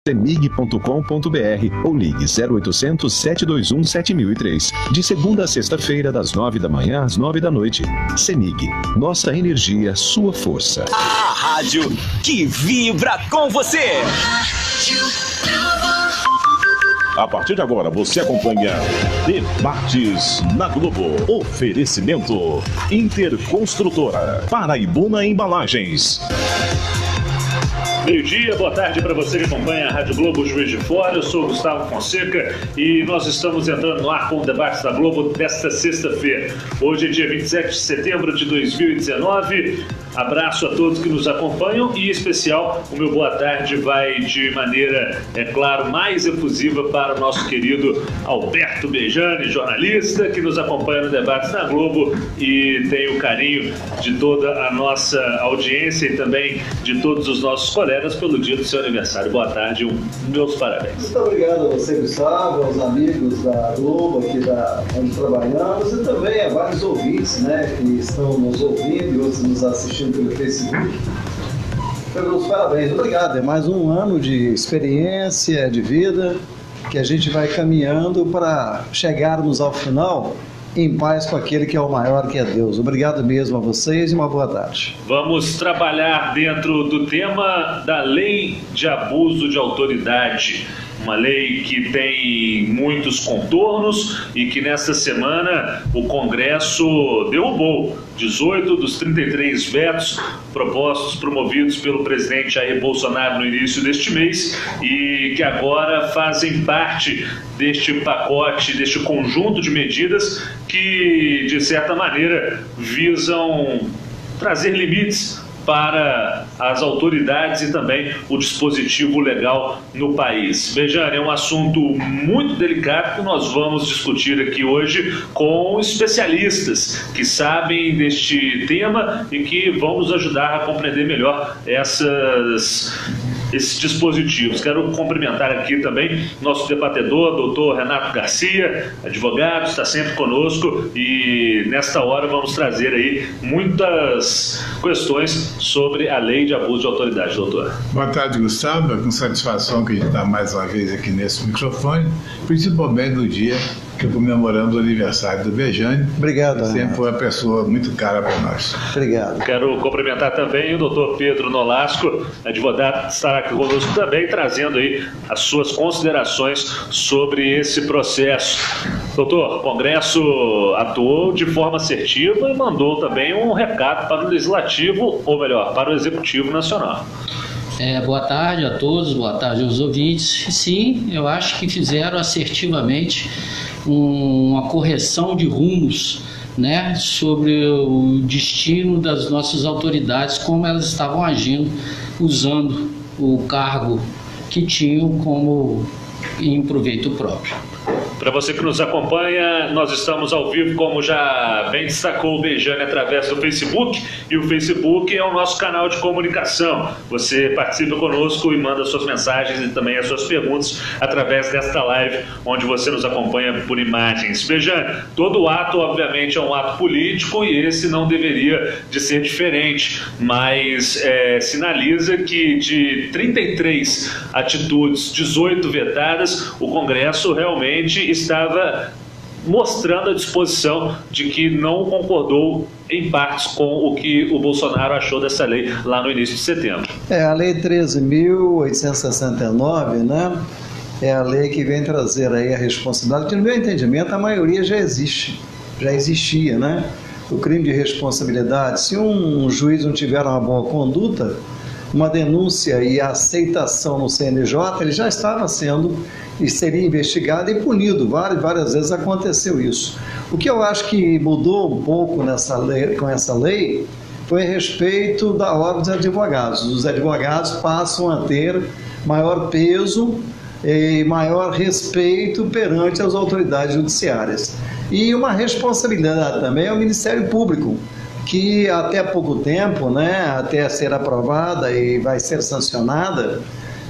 CEMIG.com.br ou ligue 0800 721 7003. De segunda a sexta-feira, das 9 da manhã às 9 da noite. CEMIG. Nossa energia, sua força. A rádio que vibra com você. A partir de agora, você acompanha Debates na Globo. Oferecimento Interconstrutora, Paraibuna Embalagens. Meio-dia, boa tarde para você que acompanha a Rádio Globo Juiz de Fora. Eu sou Gustavo Fonseca e nós estamos entrando no ar com o Debates da Globo desta sexta-feira. Hoje é dia 27 de setembro de 2019. Abraço a todos que nos acompanham e, em especial, o meu boa tarde vai de maneira, é claro, mais efusiva para o nosso querido Alberto Bejani, jornalista, que nos acompanha no Debates da Globo e tem o carinho de toda a nossa audiência e também de todos os nossos colegas pelo dia do seu aniversário. Boa tarde, meus parabéns. Muito obrigado a você, Gustavo, aos amigos da Globo aqui onde trabalhamos e também a vários ouvintes, né, que estão nos ouvindo e outros nos assistindo pelo Facebook. Meus parabéns, obrigado. É mais um ano de experiência, de vida, que a gente vai caminhando para chegarmos ao final em paz com aquele que é o maior, que é Deus. Obrigado mesmo a vocês e uma boa tarde. Vamos trabalhar dentro do tema da Lei de Abuso de Autoridade. Uma lei que tem muitos contornos e que nesta semana o Congresso derrubou 18 dos 33 vetos promovidos pelo presidente Jair Bolsonaro no início deste mês e que agora fazem parte deste pacote, deste conjunto de medidas que, de certa maneira, visam trazer limites para as autoridades e também o dispositivo legal no país. Bejani, é um assunto muito delicado que nós vamos discutir aqui hoje com especialistas que sabem deste tema e que vão nos ajudar a compreender melhor esses dispositivos. Quero cumprimentar aqui também nosso debatedor, doutor Renato Garcia, advogado, está sempre conosco e nesta hora vamos trazer aí muitas questões sobre a lei de abuso de autoridade, doutor. Boa tarde, Gustavo. É com satisfação que a gente está mais uma vez aqui nesse microfone, principalmente no dia que eu comemorando o aniversário do Bejani. Obrigado, sempre foi uma pessoa muito cara para nós. Obrigado. Quero cumprimentar também o doutor Pedro Nolasco, advogado, estará aqui conosco também, trazendo aí as suas considerações sobre esse processo. Doutor, o Congresso atuou de forma assertiva e mandou também um recado para o Legislativo, ou melhor, para o Executivo Nacional. Boa tarde a todos, boa tarde aos ouvintes. Sim, eu acho que fizeram assertivamente uma correção de rumos, né, sobre o destino das nossas autoridades, como elas estavam agindo, usando o cargo que tinham como em proveito próprio. Para você que nos acompanha, nós estamos ao vivo, como já bem destacou o Bejani, através do Facebook, e o Facebook é o nosso canal de comunicação. Você participa conosco e manda suas mensagens e também as suas perguntas através desta live, onde você nos acompanha por imagens. Bejani, todo ato, obviamente, é um ato político e esse não deveria de ser diferente, mas sinaliza que de 33 atitudes, 18 vetadas, o Congresso realmente estava mostrando a disposição de que não concordou em partes com o que o Bolsonaro achou dessa lei lá no início de setembro. A Lei 13.869, né, é a lei que vem trazer aí a responsabilidade, que no meu entendimento a maioria já existia, né? O crime de responsabilidade, se um juiz não tiver uma boa conduta, uma denúncia e a aceitação no CNJ, ele já estava sendo e seria investigado e punido. Várias vezes aconteceu isso. O que eu acho que mudou um pouco com essa lei foi a respeito da ordem dos advogados. Os advogados passam a ter maior peso e maior respeito perante as autoridades judiciárias. E uma responsabilidade também ao Ministério Público, que até pouco tempo, né, até ser aprovada e vai ser sancionada,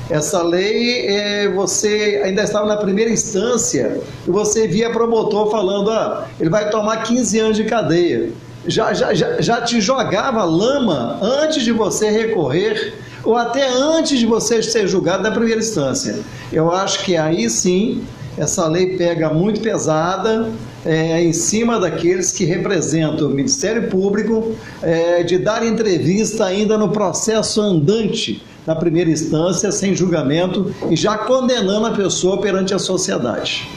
essa lei, você ainda estava na primeira instância e você via promotor falando, ele vai tomar 15 anos de cadeia. Já te jogava lama antes de você recorrer ou até antes de você ser julgado na primeira instância. Eu acho que aí sim, essa lei pega muito pesada em cima daqueles que representam o Ministério Público, de dar entrevista ainda no processo andante na primeira instância, sem julgamento, e já condenando a pessoa perante a sociedade.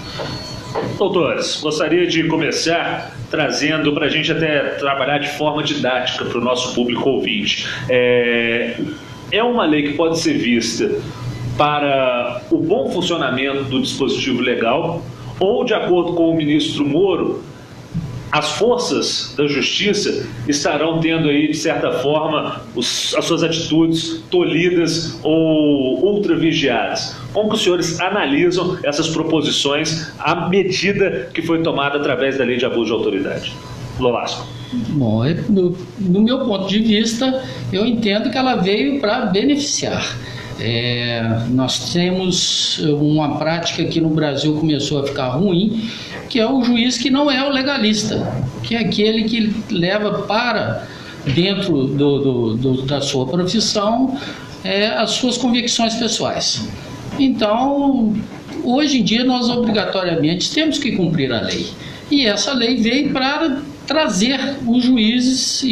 Doutores, gostaria de começar trazendo para a gente até trabalhar de forma didática para o nosso público ouvinte. É uma lei que pode ser vista para o bom funcionamento do dispositivo legal, ou, de acordo com o ministro Moro, as forças da justiça estarão tendo aí, de certa forma, as suas atitudes tolhidas ou ultravigiadas. Como que os senhores analisam essas proposições à medida que foi tomada através da lei de abuso de autoridade? Lolasco. Bom, no meu ponto de vista, eu entendo que ela veio para beneficiar. Nós temos uma prática que no Brasil começou a ficar ruim, que é o juiz que não é o legalista, que é aquele que leva para dentro da sua profissão as suas convicções pessoais. Então, hoje em dia nós obrigatoriamente temos que cumprir a lei, e essa lei veio para trazer os juízes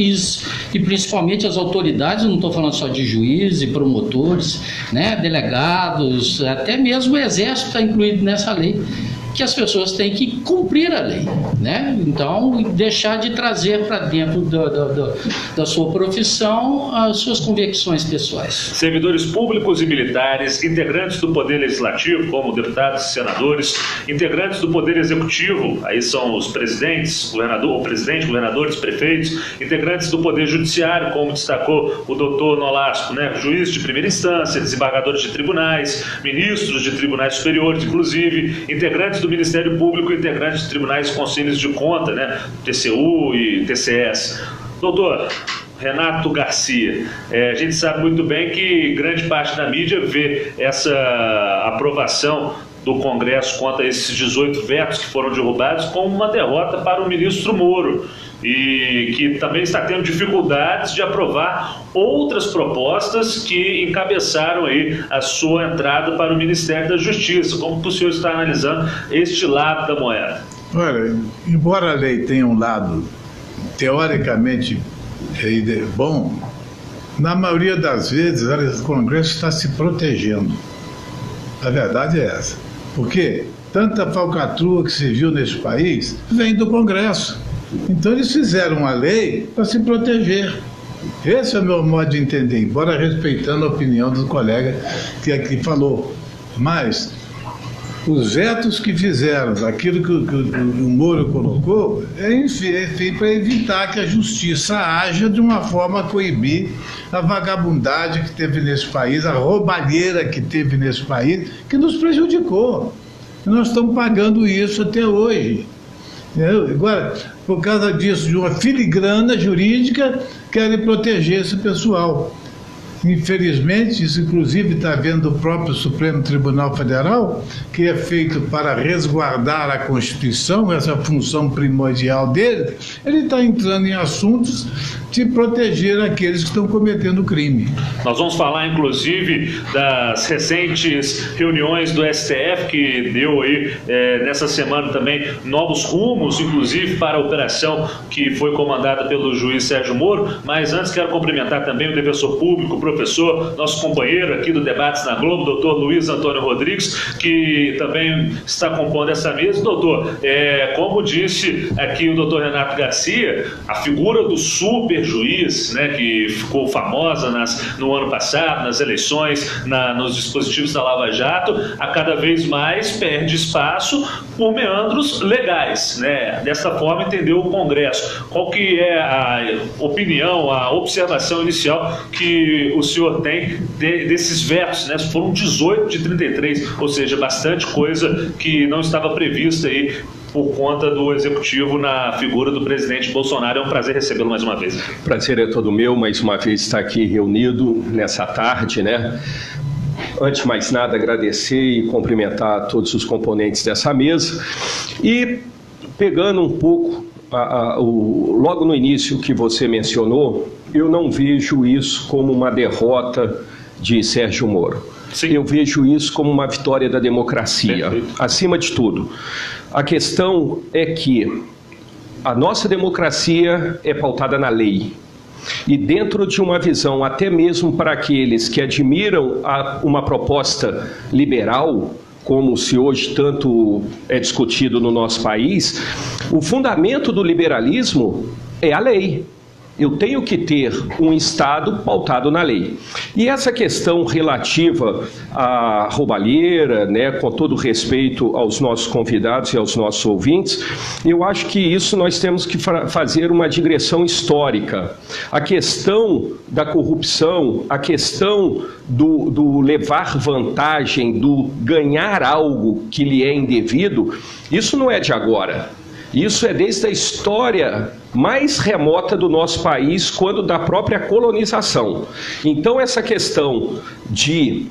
e principalmente as autoridades, não estou falando só de juízes e promotores, né, delegados, até mesmo o Exército está incluído nessa lei, que as pessoas têm que cumprir a lei, né? Então, deixar de trazer para dentro da sua profissão as suas convicções pessoais. Servidores públicos e militares, integrantes do Poder Legislativo, como deputados e senadores, integrantes do Poder Executivo, aí são os presidentes, governadores, prefeitos, integrantes do Poder Judiciário, como destacou o doutor Nolasco, né? Juízes de primeira instância, desembargadores de tribunais, ministros de tribunais superiores, inclusive, integrantes do Ministério Público, integrantes de tribunais conselhos de conta, né, TCU e TCS. Doutor Renato Garcia, a gente sabe muito bem que grande parte da mídia vê essa aprovação do Congresso contra esses 18 vetos que foram derrubados como uma derrota para o ministro Moro, e que também está tendo dificuldades de aprovar outras propostas que encabeçaram aí a sua entrada para o Ministério da Justiça. Como que o senhor está analisando este lado da moeda? Olha, embora a lei tenha um lado teoricamente bom, na maioria das vezes o Congresso está se protegendo. A verdade é essa. Porque tanta falcatrua que se viu nesse país vem do Congresso. Então eles fizeram uma lei para se proteger. Esse é o meu modo de entender, embora respeitando a opinião do colega que aqui falou. Mas os vetos que fizeram, aquilo que o Moro colocou, enfim, para evitar que a justiça haja de uma forma a coibir a vagabundagem que teve nesse país, a roubalheira que teve nesse país, que nos prejudicou. E nós estamos pagando isso até hoje. Agora, por causa disso, de uma filigrana jurídica, querem proteger esse pessoal. Infelizmente, isso inclusive está vendo o próprio Supremo Tribunal Federal, que é feito para resguardar a Constituição, essa função primordial dele, ele está entrando em assuntos de proteger aqueles que estão cometendo crime. Nós vamos falar, inclusive, das recentes reuniões do STF, que deu aí, nessa semana também, novos rumos, inclusive, para a operação que foi comandada pelo juiz Sérgio Moro. Mas antes quero cumprimentar também o defensor público, professor, nosso companheiro aqui do Debates na Globo, doutor Luiz Antônio Rodrigues, que também está compondo essa mesa. Doutor, como disse aqui o doutor Renato Garcia, a figura do super juiz, né, que ficou famosa no ano passado, nas eleições, nos dispositivos da Lava Jato, a cada vez mais perde espaço por meandros legais, né? Dessa forma entendeu o Congresso. Qual que é a opinião, a observação inicial que o senhor tem desses vetos, né? Foram 18 de 33, ou seja, bastante coisa que não estava prevista aí por conta do Executivo na figura do presidente Bolsonaro. É um prazer recebê-lo mais uma vez. O prazer é todo meu, mais uma vez estar aqui reunido nessa tarde, né? Antes de mais nada, agradecer e cumprimentar todos os componentes dessa mesa. E pegando um pouco logo no início que você mencionou, eu não vejo isso como uma derrota de Sérgio Moro. Sim. Eu vejo isso como uma vitória da democracia. Perfeito. Acima de tudo, a questão é que a nossa democracia é pautada na lei. E dentro de uma visão, até mesmo para aqueles que admiram uma proposta liberal, como se hoje tanto é discutido no nosso país, o fundamento do liberalismo é a lei. Eu tenho que ter um Estado pautado na lei. E essa questão relativa à roubalheira, né, com todo respeito aos nossos convidados e aos nossos ouvintes, eu acho que isso nós temos que fazer uma digressão histórica. A questão da corrupção, a questão do levar vantagem, do ganhar algo que lhe é indevido, isso não é de agora. Isso é desde a história mais remota do nosso país, quando da própria colonização. Então, essa questão de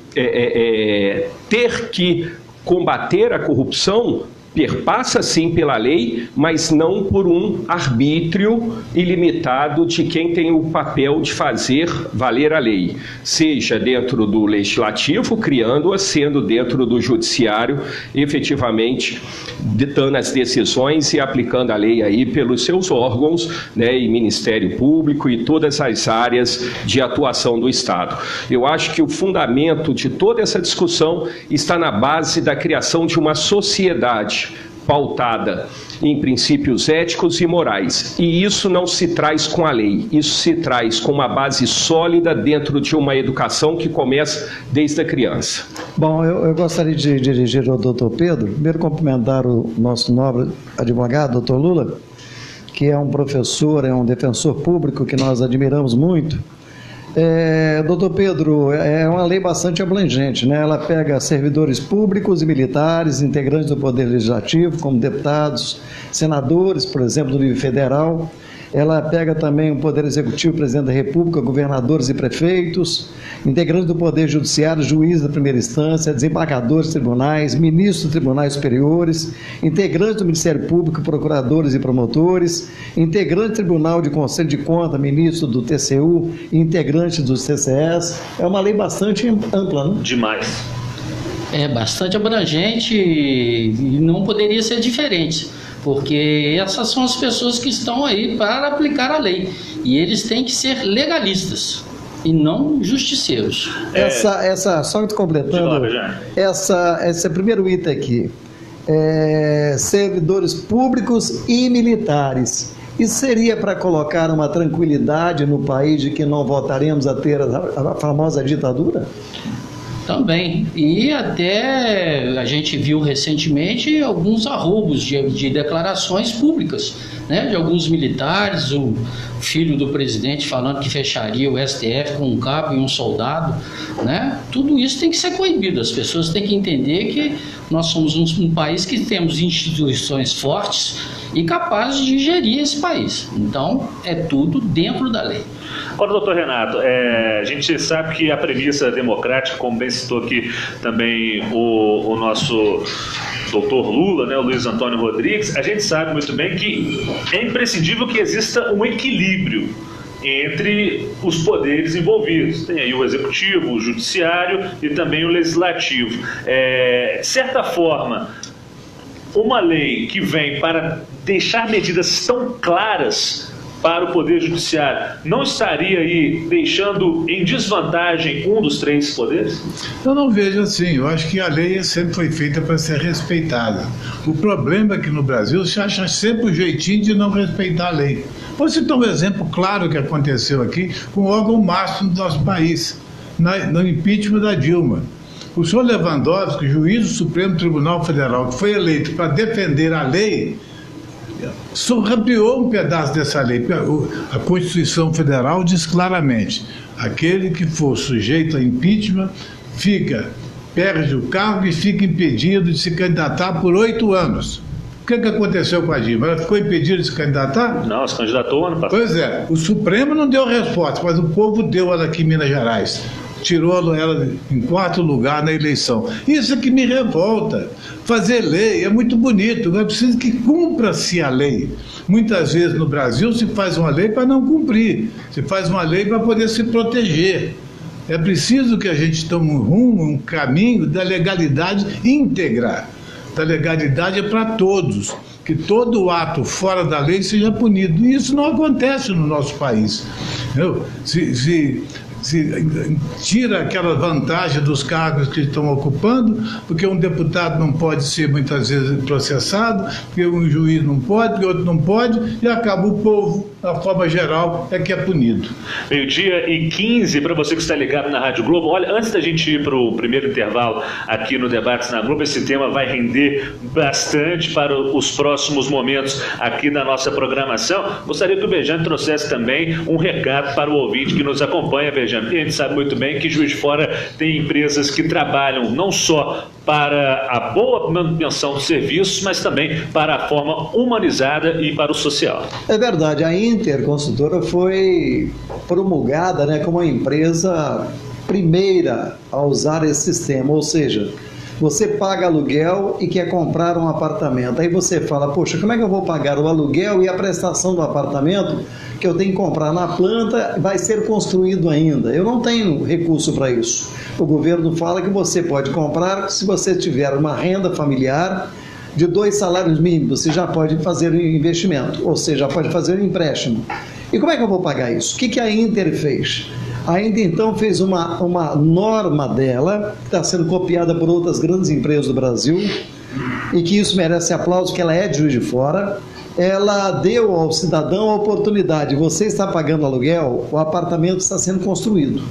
ter que combater a corrupção perpassa sim pela lei, mas não por um arbítrio ilimitado de quem tem o papel de fazer valer a lei, seja dentro do legislativo, criando-a, sendo dentro do judiciário, efetivamente ditando as decisões e aplicando a lei aí pelos seus órgãos, né, e Ministério Público e todas as áreas de atuação do Estado. Eu acho que o fundamento de toda essa discussão está na base da criação de uma sociedade pautada em princípios éticos e morais. E isso não se traz com a lei, isso se traz com uma base sólida dentro de uma educação que começa desde a criança. Bom, eu gostaria de dirigir ao doutor Pedro, primeiro cumprimentar o nosso nobre advogado, doutor Lula, que é um professor, é um defensor público que nós admiramos muito. Doutor Pedro, é uma lei bastante abrangente, né? Ela pega servidores públicos e militares, integrantes do Poder Legislativo, como deputados, senadores, por exemplo, do nível federal. Ela pega também o Poder Executivo, Presidente da República, governadores e prefeitos, integrantes do Poder Judiciário, juízes da primeira instância, desembargadores de tribunais, ministros de tribunais superiores, integrantes do Ministério Público, procuradores e promotores, integrante do Tribunal de Conselho de Contas, ministro do TCU e integrantes dos TCS. É uma lei bastante ampla, né? Demais. É bastante abrangente e não poderia ser diferente, porque essas são as pessoas que estão aí para aplicar a lei, e eles têm que ser legalistas e não justiceiros. Só te completando, esse primeiro item aqui, servidores públicos e militares. Isso seria para colocar uma tranquilidade no país de que não voltaremos a ter a famosa ditadura? Também, e até a gente viu recentemente alguns arroubos de declarações públicas, né, de alguns militares, o filho do presidente falando que fecharia o STF com um cabo e um soldado, né? Tudo isso tem que ser coibido. As pessoas têm que entender que nós somos um país que temos instituições fortes e capazes de gerir esse país. Então, é tudo dentro da lei. Agora, doutor Renato, a gente sabe que a premissa democrática, como bem citou aqui também o nosso doutor Lula, né, o Luiz Antônio Rodrigues, a gente sabe muito bem que é imprescindível que exista um equilíbrio entre os poderes envolvidos. Tem aí o executivo, o judiciário e também o legislativo. De certa forma, uma lei que vem para deixar medidas tão claras para o Poder Judiciário não estaria aí deixando em desvantagem um dos três poderes? Eu não vejo assim. Eu acho que a lei sempre foi feita para ser respeitada. O problema é que no Brasil se acha sempre o jeitinho de não respeitar a lei. Vou citar um exemplo claro que aconteceu aqui com o órgão máximo do nosso país, no impeachment da Dilma. O senhor Lewandowski, juiz do Supremo Tribunal Federal, que foi eleito para defender a lei, surrapiou um pedaço dessa lei. A Constituição Federal diz claramente: aquele que for sujeito a impeachment perde o cargo e fica impedido de se candidatar por 8 anos. O que aconteceu com a Dilma? Ela ficou impedida de se candidatar? Não, se candidatou ano passado. Pois é, o Supremo não deu resposta, mas o povo deu ela aqui em Minas Gerais. Tirou ela em 4º lugar na eleição. Isso é que me revolta. Fazer lei é muito bonito, mas é preciso que cumpra-se a lei. Muitas vezes no Brasil se faz uma lei para não cumprir, se faz uma lei para poder se proteger. É preciso que a gente tome um caminho da legalidade íntegra. Da legalidade para todos. Que todo ato fora da lei seja punido. E isso não acontece no nosso país. Entendeu? Se tira aquela vantagem dos cargos que estão ocupando, porque um deputado não pode ser muitas vezes processado, porque um juiz não pode, porque outro não pode, e acaba o povo, da forma geral, é que é punido. 12h15, para você que está ligado na Rádio Globo. Olha, antes da gente ir para o primeiro intervalo aqui no Debates na Globo, esse tema vai render bastante para os próximos momentos aqui da nossa programação. Gostaria que o Bejane trouxesse também um recado para o ouvinte que nos acompanha, Bejane. A gente sabe muito bem que Juiz de Fora tem empresas que trabalham não só para a boa manutenção dos serviços, mas também para a forma humanizada e para o social. É verdade, a Inter Construtora foi promulgada, né, como a empresa primeira a usar esse sistema, ou seja, você paga aluguel e quer comprar um apartamento. Aí você fala, poxa, como é que eu vou pagar o aluguel e a prestação do apartamento que eu tenho que comprar na planta vai ser construído ainda? Eu não tenho recurso para isso. O governo fala que você pode comprar se você tiver uma renda familiar de 2 salários mínimos, você já pode fazer um investimento, ou seja, pode fazer um empréstimo. E como é que eu vou pagar isso? O que a Inter fez? A Inter, então, fez uma norma dela, que está sendo copiada por outras grandes empresas do Brasil, e que isso merece aplauso, que ela é de Juiz de Fora. Ela deu ao cidadão a oportunidade, você está pagando aluguel, o apartamento está sendo construído.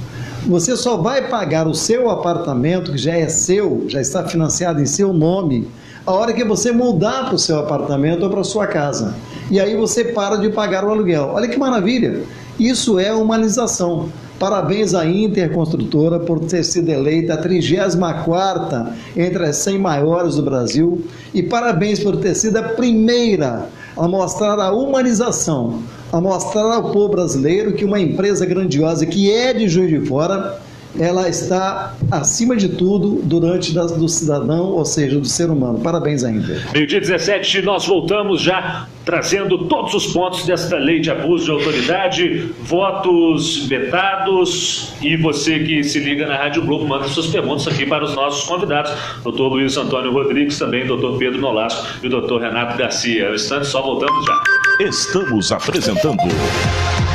Você só vai pagar o seu apartamento, que já é seu, já está financiado em seu nome, a hora que você mudar para o seu apartamento ou para a sua casa. E aí você para de pagar o aluguel. Olha que maravilha! Isso é humanização. Parabéns à Inter Construtora por ter sido eleita a 34ª entre as 100 maiores do Brasil e parabéns por ter sido a primeira a mostrar a humanização, a mostrar ao povo brasileiro que uma empresa grandiosa que é de Juiz de Fora, ela está acima de tudo do cidadão, ou seja, do ser humano. Parabéns à Inter. 12h17, nós voltamos já trazendo todos os pontos desta lei de abuso de autoridade, votos vetados, e você que se liga na Rádio Globo, manda suas perguntas aqui para os nossos convidados, Dr. Luiz Antônio Rodrigues, também Dr. Pedro Nolasco e o Dr. Renato Garcia. No instante, só voltamos já. Estamos apresentando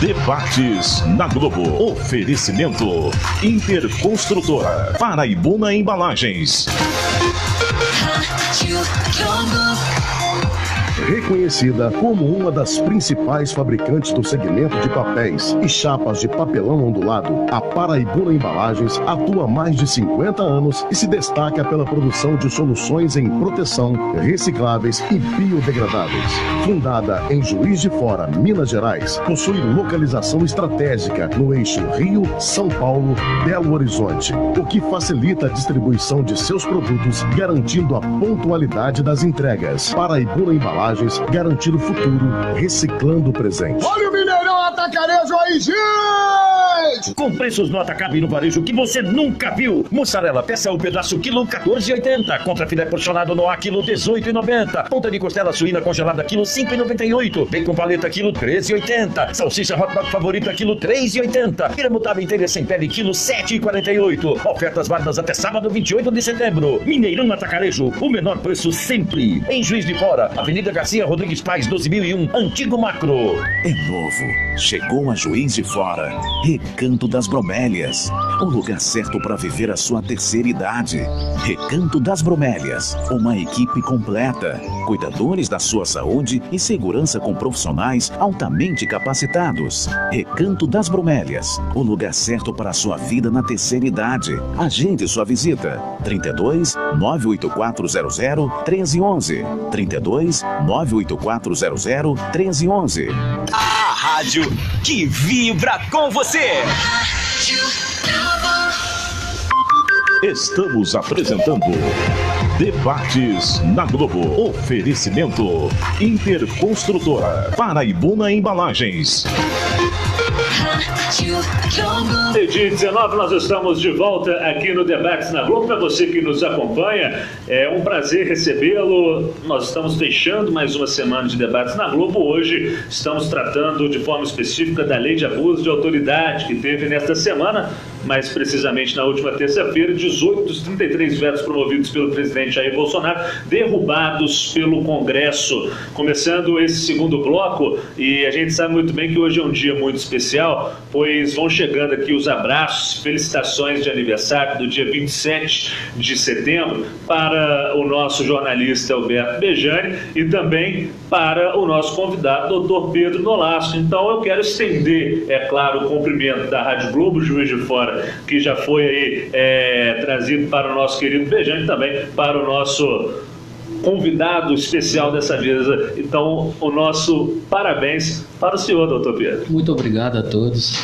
Debates na Globo. Oferecimento Inter Construtora, Paraibuna Embalagens. Reconhecida como uma das principais fabricantes do segmento de papéis e chapas de papelão ondulado, a Paraibuna Embalagens atua há mais de 50 anos e se destaca pela produção de soluções em proteção, recicláveis e biodegradáveis. Fundada em Juiz de Fora, Minas Gerais, possui localização estratégica no eixo Rio-São Paulo-Belo Horizonte, o que facilita a distribuição de seus produtos, garantindo a pontualidade das entregas. Paraibuna Embalagens, garantir o futuro, reciclando o presente. Olha o Mineirão Atacarejo aí, gente! Com preços no atacado e no varejo que você nunca viu. Mussarela, peça o pedaço quilo 14,80. Contra filé porcionado no A, quilo 18,90. Ponta de costela suína congelada, quilo 5,98. Bacon paleta, quilo 13,80. Salsicha hot dog favorita, quilo 3,80. Pira mutável inteira sem pele, quilo 7,48. Ofertas válidas até sábado, 28 de setembro. Mineirão Atacarejo, o menor preço sempre. Em Juiz de Fora, Avenida Garcia Rodrigues Paz, 12.001, Antigo Macro. É novo. Chegou a Juiz de Fora. Recanto das Bromélias. O lugar certo para viver a sua terceira idade. Recanto das Bromélias. Uma equipe completa. Cuidadores da sua saúde e segurança com profissionais altamente capacitados. Recanto das Bromélias. O lugar certo para a sua vida na terceira idade. Agende sua visita. 32 98400 1311. 32 98400 1311. A rádio que vibra com você. Estamos apresentando Debates na Globo. Oferecimento Inter Construtora, Paraibuna Embalagens. Dia 19, nós estamos de volta aqui no Debates na Globo. Para você que nos acompanha, é um prazer recebê-lo. Nós estamos fechando mais uma semana de Debates na Globo. Hoje estamos tratando de forma específica da lei de abuso de autoridade que teve nesta semana. mais precisamente na última terça-feira, 18 dos 33 vetos promovidos pelo presidente Jair Bolsonaro, derrubados pelo Congresso. Começando esse segundo bloco, e a gente sabe muito bem que hoje é um dia muito especial, pois vão chegando aqui os abraços, felicitações de aniversário do dia 27 de setembro para o nosso jornalista Alberto Bejani e também para o nosso convidado, doutor Pedro Nolasco. Então eu quero estender, é claro, o cumprimento da Rádio Globo Juiz de Fora, que já foi aí trazido para o nosso querido Bejani, também para o nosso convidado especial dessa mesa. Então, o nosso parabéns para o senhor, doutor Pedro. Muito obrigado a todos.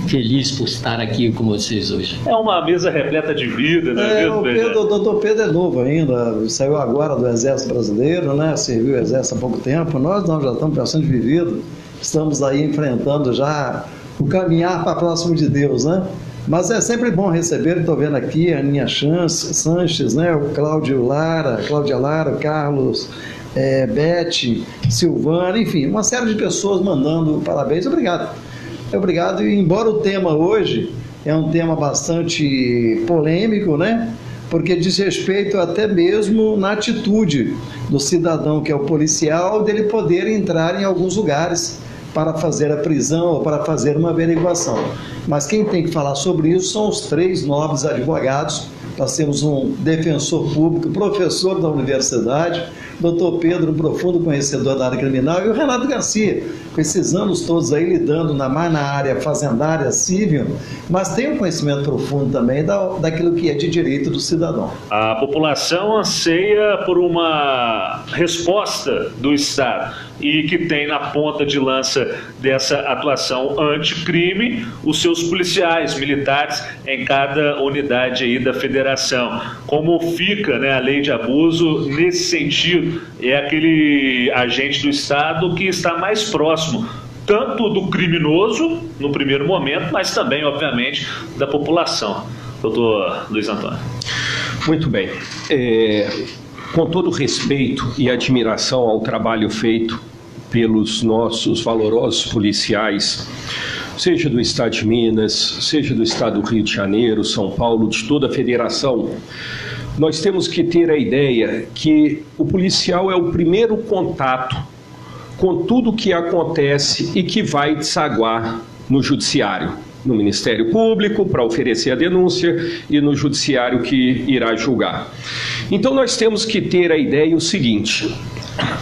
Feliz por estar aqui com vocês hoje. É uma mesa repleta de vida, né? O doutor Pedro é novo ainda, saiu agora do Exército Brasileiro, né? Serviu o Exército há pouco tempo. Nós não, já estamos bastante vividos, estamos aí enfrentando já o caminhar para próximo de Deus, né? Mas é sempre bom receber, estou vendo aqui a Aninha Sanches, né? O Cláudia Lara, Carlos, Beth, Silvana, enfim, uma série de pessoas mandando parabéns. Obrigado, e embora o tema hoje é um tema bastante polêmico, né? Porque diz respeito até mesmo na atitude do cidadão, que é o policial, dele poder entrar em alguns lugares para fazer a prisão ou para fazer uma averiguação. Mas quem tem que falar sobre isso são os 3 nobres advogados. Nós temos um defensor público, professor da universidade, doutor Pedro, um profundo conhecedor da área criminal, e o Renato Garcia, com esses anos todos aí lidando mais na área fazendária, civil, mas tem um conhecimento profundo também daquilo que é de direito do cidadão. A população anseia por uma resposta do Estado e que tem na ponta de lança dessa atuação anticrime os seus policiais militares em cada unidade aí da federação. Como fica, né, a lei de abuso nesse sentido? É aquele agente do Estado que está mais próximo tanto do criminoso no primeiro momento, mas também, obviamente, da população. Doutor Luiz Antônio. Muito bem. Com todo respeito e admiração ao trabalho feito pelos nossos valorosos policiais, seja do Estado de Minas, seja do Estado do Rio de Janeiro, São Paulo, de toda a federação, nós temos que ter a ideia que o policial é o primeiro contato com tudo o que acontece e que vai desaguar no judiciário, no Ministério Público para oferecer a denúncia e no judiciário que irá julgar. Então nós temos que ter a ideia o seguinte: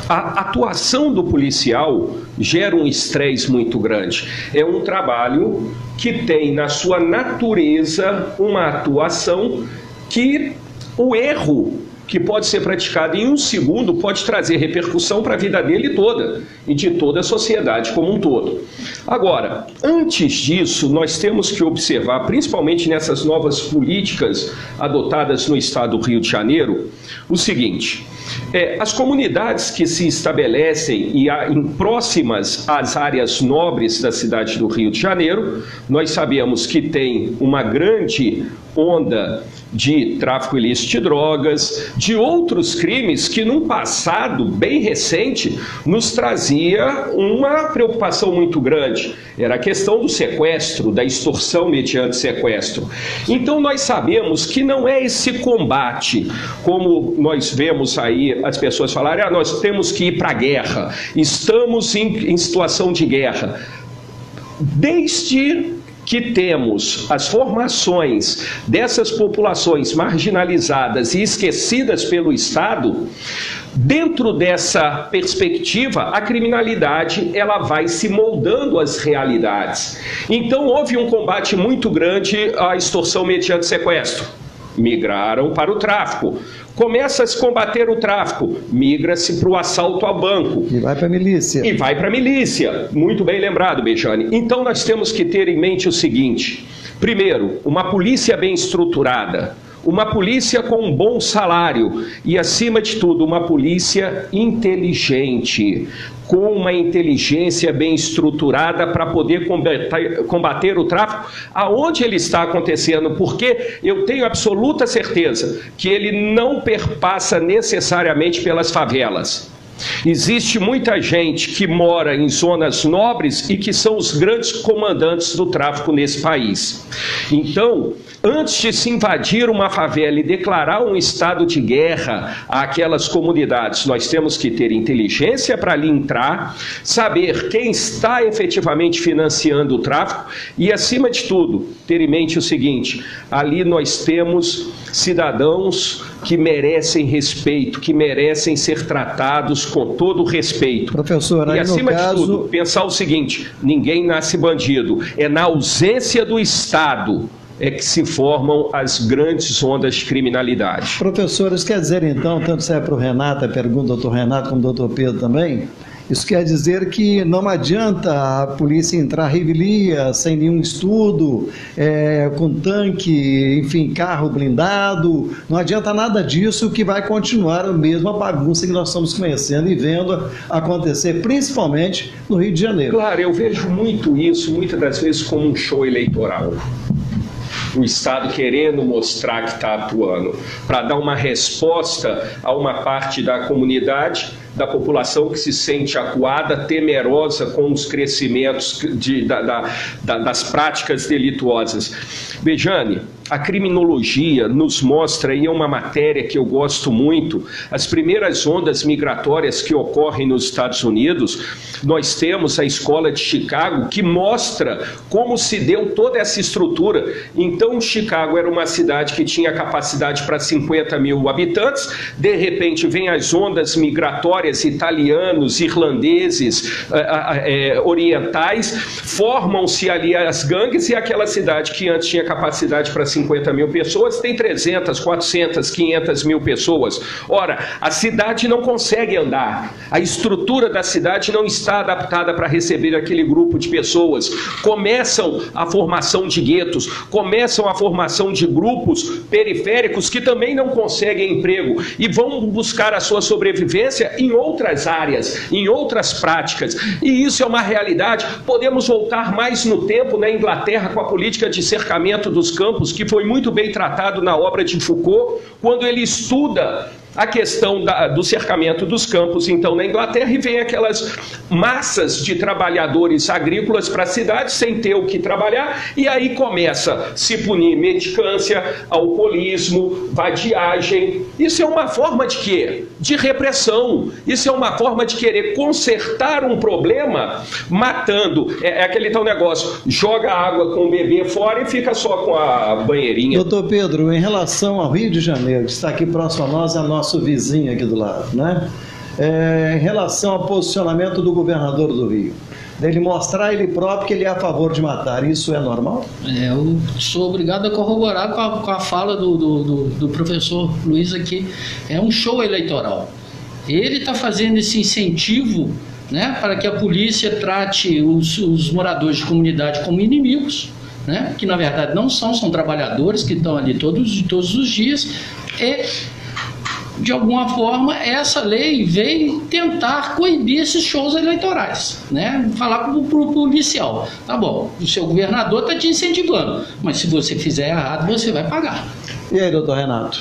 a atuação do policial gera um estresse muito grande. É um trabalho que tem na sua natureza uma atuação que o erro que pode ser praticado em um segundo pode trazer repercussão para a vida dele toda e de toda a sociedade como um todo. Agora, antes disso, nós temos que observar, principalmente nessas novas políticas adotadas no estado do Rio de Janeiro, o seguinte: as comunidades que se estabelecem em próximas às áreas nobres da cidade do Rio de Janeiro, nós sabemos que tem uma grande onda de tráfico ilícito de drogas, de outros crimes que num passado bem recente nos trazia uma preocupação muito grande. Era a questão do sequestro, da extorsão mediante sequestro. Então nós sabemos que não é esse combate, como nós vemos aí as pessoas falarem, nós temos que ir para a guerra, estamos em situação de guerra. Desde que temos as formações dessas populações marginalizadas e esquecidas pelo Estado, dentro dessa perspectiva, a criminalidade ela vai se moldando às realidades. Então houve um combate muito grande à extorsão mediante sequestro. Migraram para o tráfico. Começa a se combater o tráfico, migra-se para o assalto ao banco. E vai para a milícia. E vai para a milícia. Muito bem lembrado, Bejani. Então nós temos que ter em mente o seguinte: primeiro, uma polícia bem estruturada, uma polícia com um bom salário e, acima de tudo, uma polícia inteligente, com uma inteligência bem estruturada para poder combater o tráfico aonde ele está acontecendo, porque eu tenho absoluta certeza que ele não perpassa necessariamente pelas favelas. Existe muita gente que mora em zonas nobres e que são os grandes comandantes do tráfico nesse país. Então, antes de se invadir uma favela e declarar um estado de guerra àquelas comunidades, nós temos que ter inteligência para ali entrar, saber quem está efetivamente financiando o tráfico e, acima de tudo, ter em mente o seguinte: ali nós temos cidadãos que merecem respeito, que merecem ser tratados com todo respeito. Professor, aí e, acima no caso... de tudo, pensar o seguinte: ninguém nasce bandido, é na ausência do Estado é que se formam as grandes ondas de criminalidade. Professor, isso quer dizer então, tanto serve para o Renato, a pergunta do doutor Renato como do doutor Pedro também, isso quer dizer que não adianta a polícia entrar à revelia, sem nenhum estudo, com tanque, enfim, carro blindado, não adianta nada disso, que vai continuar a mesma bagunça que nós estamos conhecendo e vendo acontecer, principalmente no Rio de Janeiro. Claro, eu vejo muito isso, muitas das vezes, como um show eleitoral. O Estado querendo mostrar que está atuando, para dar uma resposta a uma parte da comunidade, da população que se sente acuada, temerosa com os crescimentos das práticas delituosas. Bejane, a criminologia nos mostra, e é uma matéria que eu gosto muito, as primeiras ondas migratórias que ocorrem nos Estados Unidos. Nós temos a Escola de Chicago, que mostra como se deu toda essa estrutura. Então, Chicago era uma cidade que tinha capacidade para 50 mil habitantes, de repente vem as ondas migratórias, italianos, irlandeses, orientais, formam-se ali as gangues, e aquela cidade que antes tinha capacidade para 50 mil pessoas, tem 300, 400, 500 mil pessoas. Ora, a cidade não consegue andar, a estrutura da cidade não está adaptada para receber aquele grupo de pessoas. Começam a formação de guetos, começam a formação de grupos periféricos que também não conseguem emprego e vão buscar a sua sobrevivência em outras áreas, em outras práticas. E isso é uma realidade. Podemos voltar mais no tempo, na Inglaterra, com a política de cercamento dos campos, que foi muito bem tratado na obra de Foucault, quando ele estuda a questão do cercamento dos campos, então, na Inglaterra, e vem aquelas massas de trabalhadores agrícolas para a cidade sem ter o que trabalhar, e aí começa a se punir mendicância, alcoolismo, vadiagem. Isso é uma forma de quê? De repressão. Isso é uma forma de querer consertar um problema matando. É aquele tal negócio, joga água com o bebê fora e fica só com a banheirinha. Doutor Pedro, em relação ao Rio de Janeiro, que está aqui próximo a nós, é nosso vizinho aqui do lado, né? Em relação ao posicionamento do governador do Rio, dele mostrar ele próprio que ele é a favor de matar, isso é normal? Eu sou obrigado a corroborar com a fala do professor Luiz aqui. É um show eleitoral. Ele está fazendo esse incentivo, né, para que a polícia trate os moradores de comunidade como inimigos, né, que na verdade não são trabalhadores que estão ali todos os dias. E de alguma forma, essa lei veio tentar coibir esses shows eleitorais, né? Falar para o policial: tá bom, o seu governador está te incentivando, mas se você fizer errado, você vai pagar. E aí, doutor Renato?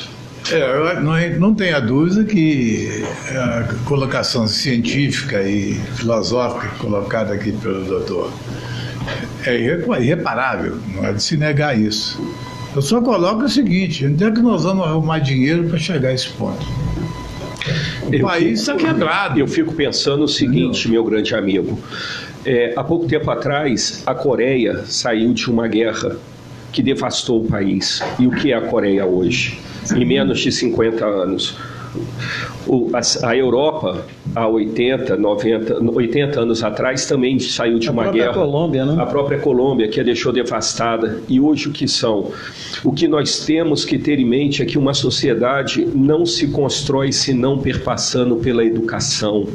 Não tenha dúvida que a colocação científica e filosófica colocada aqui pelo doutor é irreparável, não é de se negar isso. Eu só coloco o seguinte: onde é que nós vamos arrumar dinheiro para chegar a esse ponto? O país está quebrado. Eu fico pensando o seguinte, meu grande amigo. Há pouco tempo atrás, a Coreia saiu de uma guerra que devastou o país. E o que é a Coreia hoje? Em menos de 50 anos. A Europa, há 80 anos atrás, também saiu de uma guerra. Colômbia, né? A própria Colômbia, que a deixou devastada. E hoje o que são? O que nós temos que ter em mente é que uma sociedade não se constrói senão perpassando pela educação,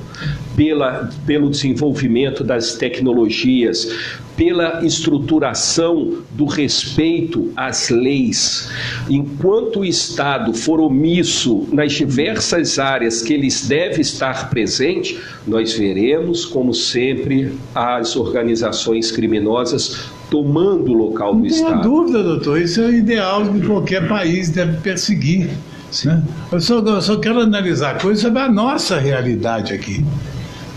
pelo desenvolvimento das tecnologias, pela estruturação do respeito às leis. Enquanto o Estado for omisso nas diversas áreas que eles devem estar presente, nós veremos, como sempre, as organizações criminosas tomando o local do Estado. Não tenha dúvida, doutor, isso é o ideal que qualquer país deve perseguir. Né? Eu só quero analisar coisas sobre a nossa realidade aqui.